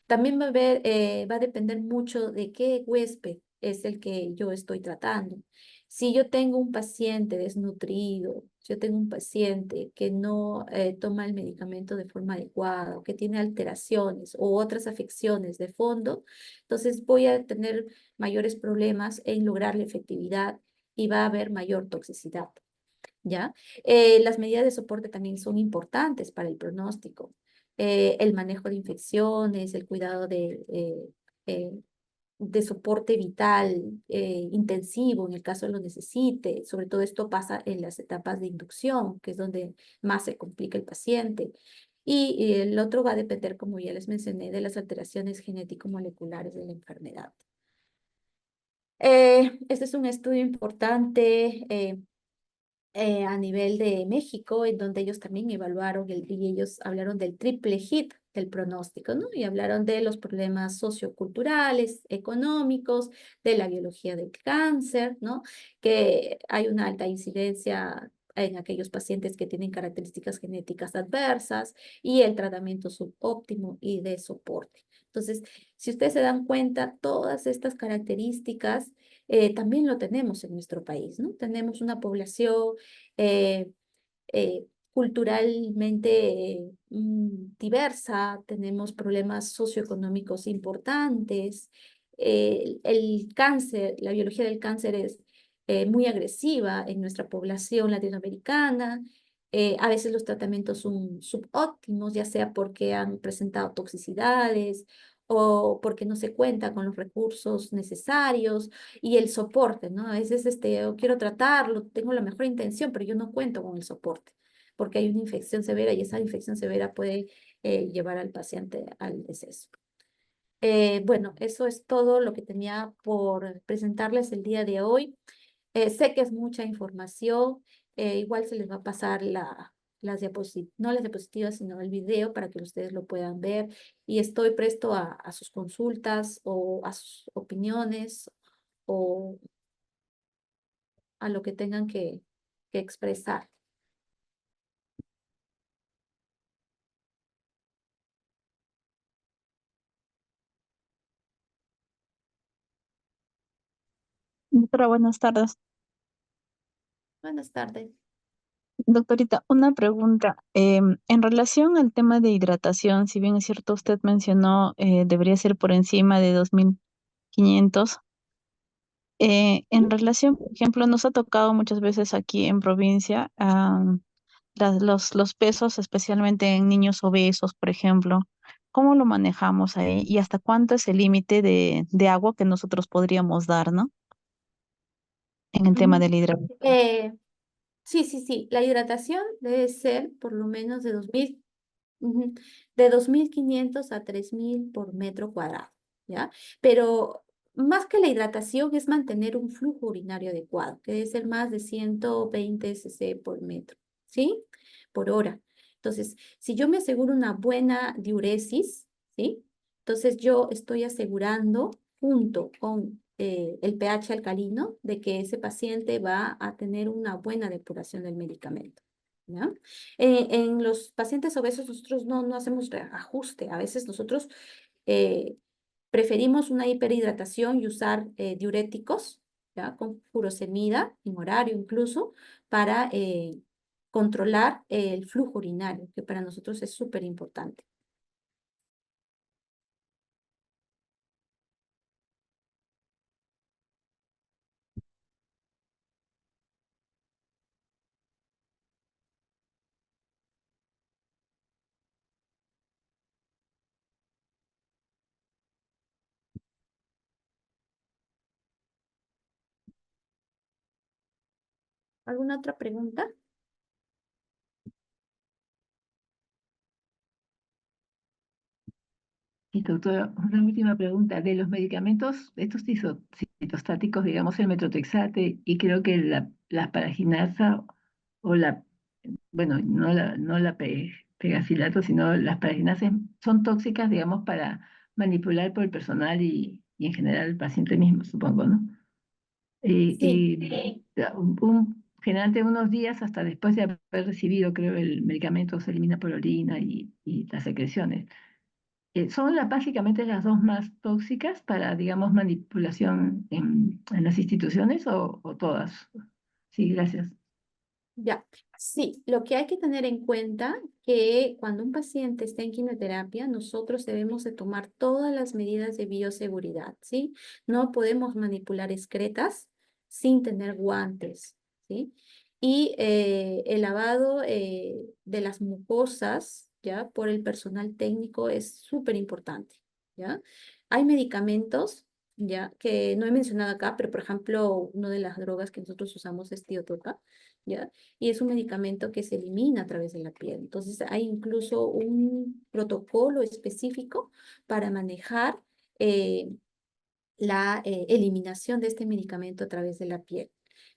También va a depender mucho de qué huésped es el que yo estoy tratando. Si yo tengo un paciente desnutrido, si yo tengo un paciente que no toma el medicamento de forma adecuada, o que tiene alteraciones o otras afecciones de fondo, entonces voy a tener mayores problemas en lograr la efectividad y va a haber mayor toxicidad. ¿Ya? Las medidas de soporte también son importantes para el pronóstico. El manejo de infecciones, el cuidado de soporte vital intensivo en el caso lo necesite. Sobre todo esto pasa en las etapas de inducción, que es donde más se complica el paciente. Y el otro va a depender, como ya les mencioné, de las alteraciones genético-moleculares de la enfermedad. Este es un estudio importante a nivel de México, en donde ellos también evaluaron y ellos hablaron del triple hit del pronóstico, ¿no? Y hablaron de los problemas socioculturales, económicos, de la biología del cáncer, ¿no? Que hay una alta incidencia en aquellos pacientes que tienen características genéticas adversas y el tratamiento subóptimo y de soporte. Entonces, si ustedes se dan cuenta, todas estas características también lo tenemos en nuestro país, ¿no? Tenemos una población eh, culturalmente diversa, tenemos problemas socioeconómicos importantes, el cáncer, la biología del cáncer es muy agresiva en nuestra población latinoamericana, a veces los tratamientos son subóptimos, ya sea porque han presentado toxicidades o porque no se cuenta con los recursos necesarios y el soporte, ¿no? A veces yo quiero tratarlo, tengo la mejor intención, pero yo no cuento con el soporte porque hay una infección severa y esa infección severa puede llevar al paciente al deceso. Bueno, eso es todo lo que tenía por presentarles el día de hoy. Sé que es mucha información, igual se les va a pasar las diapositivas, no las diapositivas, sino el video para que ustedes lo puedan ver y estoy presto a sus consultas o a sus opiniones o a lo que tengan que expresar. Doctora, buenas tardes. Buenas tardes. Doctorita, una pregunta. En relación al tema de hidratación, si bien es cierto, usted mencionó debería ser por encima de 2500. En relación, por ejemplo, nos ha tocado muchas veces aquí en provincia los pesos, especialmente en niños obesos, por ejemplo. ¿Cómo lo manejamos ahí? ¿Y hasta cuánto es el límite de agua que nosotros podríamos dar, ¿no? En el tema Ujú. de la hidratación. Sí. La hidratación debe ser por lo menos de 2000, ujú, de 2500 a 3000 por metro cuadrado, ¿ya? Pero más que la hidratación es mantener un flujo urinario adecuado, que debe ser más de 120 cc por metro, ¿sí? Por hora. Entonces, si yo me aseguro una buena diuresis, ¿sí? Entonces yo estoy asegurando junto con el pH alcalino de que ese paciente va a tener una buena depuración del medicamento, ¿ya? En los pacientes obesos nosotros no hacemos reajuste. A veces nosotros Preferimos una hiperhidratación y usar diuréticos, ¿ya? Con furosemida, en horario incluso, para controlar el flujo urinario, que para nosotros es súper importante. ¿Alguna otra pregunta? Y doctora, una última pregunta. De los medicamentos, estos citostáticos, digamos el metotrexate y creo que la paraginasa o bueno, no la pegacilato, sino las paraginasas son tóxicas, digamos, para manipular por el personal y en general el paciente mismo, supongo, ¿no? Sí. Generalmente unos días hasta después de haber recibido, creo, el medicamento se elimina por orina y las secreciones. Son básicamente las dos más tóxicas para, digamos, manipulación en las instituciones o todas. Sí, gracias. Ya, sí, lo que hay que tener en cuenta que cuando un paciente está en quimioterapia, nosotros debemos de tomar todas las medidas de bioseguridad, ¿sí? No podemos manipular excretas sin tener guantes, ¿sí? Y el lavado de las mucosas, ¿ya? Por el personal técnico es súper importante, ¿ya? Hay medicamentos, ¿ya? Que no he mencionado acá, pero por ejemplo, una de las drogas que nosotros usamos es tiotopa, ¿ya? Y es un medicamento que se elimina a través de la piel. Entonces hay incluso un protocolo específico para manejar la eliminación de este medicamento a través de la piel.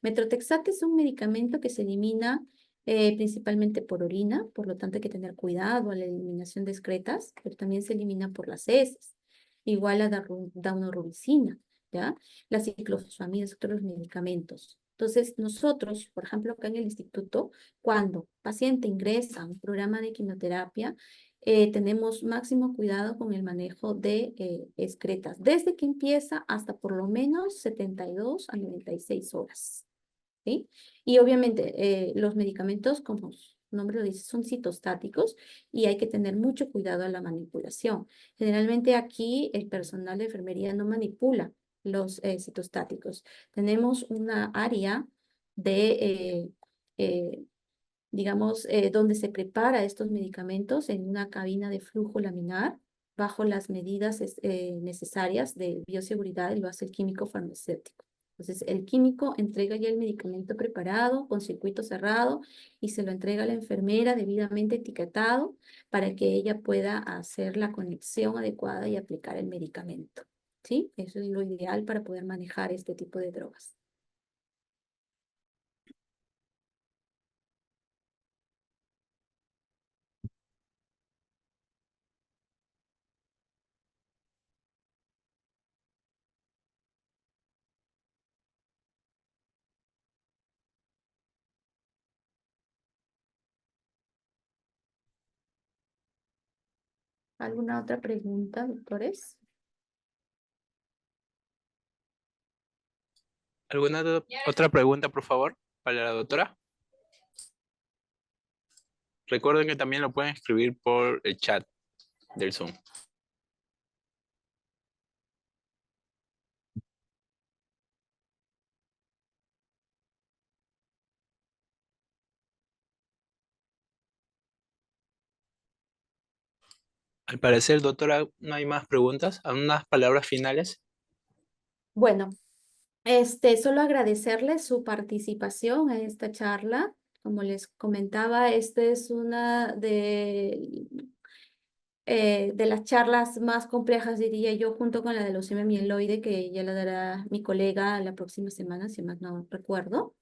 Metrotexate es un medicamento que se elimina principalmente por orina, por lo tanto hay que tener cuidado a la eliminación de excretas, pero también se elimina por las heces, igual a daunorubicina, ¿ya? Las ciclofosfamidas, otros medicamentos. Entonces, nosotros, por ejemplo, acá en el instituto, cuando paciente ingresa a un programa de quimioterapia, tenemos máximo cuidado con el manejo de excretas, desde que empieza hasta por lo menos 72 a 96 horas, ¿sí? Y obviamente los medicamentos, como su nombre lo dice, son citostáticos y hay que tener mucho cuidado a la manipulación. Generalmente aquí el personal de enfermería no manipula los citostáticos. Tenemos una área de digamos, donde se prepara estos medicamentos en una cabina de flujo laminar bajo las medidas necesarias de bioseguridad y lo hace el químico farmacéutico. Entonces, el químico entrega ya el medicamento preparado con circuito cerrado y se lo entrega a la enfermera debidamente etiquetado para que ella pueda hacer la conexión adecuada y aplicar el medicamento. ¿Sí? Eso es lo ideal para poder manejar este tipo de drogas. ¿Alguna otra pregunta, doctores? ¿Alguna otra pregunta, por favor, para la doctora? Recuerden que también lo pueden escribir por el chat del Zoom. Al parecer, doctora, no hay más preguntas. ¿Algunas palabras finales? Bueno, solo agradecerles su participación en esta charla. Como les comentaba, esta es una de las charlas más complejas, diría yo, junto con la de leucemia mieloide, que ya la dará mi colega la próxima semana, si más no recuerdo.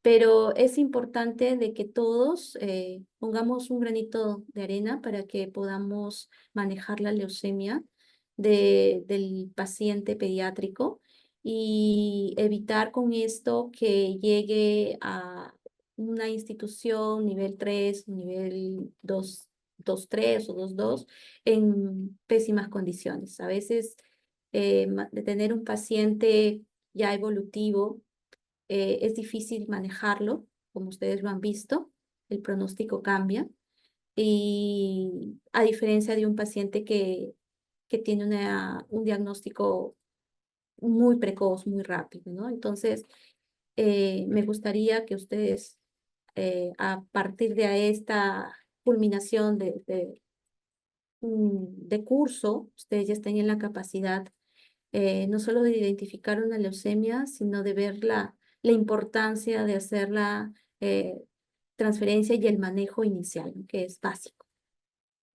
Pero es importante de que todos pongamos un granito de arena para que podamos manejar la leucemia del paciente pediátrico y evitar con esto que llegue a una institución nivel 3, nivel 2, 2.3 o 2.2 en pésimas condiciones. A veces de tener un paciente ya evolutivo, es difícil manejarlo, como ustedes lo han visto, el pronóstico cambia. Y a diferencia de un paciente que tiene un diagnóstico muy precoz, muy rápido, ¿no? Entonces, me gustaría que ustedes, a partir de esta culminación de curso, ustedes ya estén en la capacidad no solo de identificar una leucemia, sino de ver la importancia de hacer la transferencia y el manejo inicial, ¿no? Que es básico.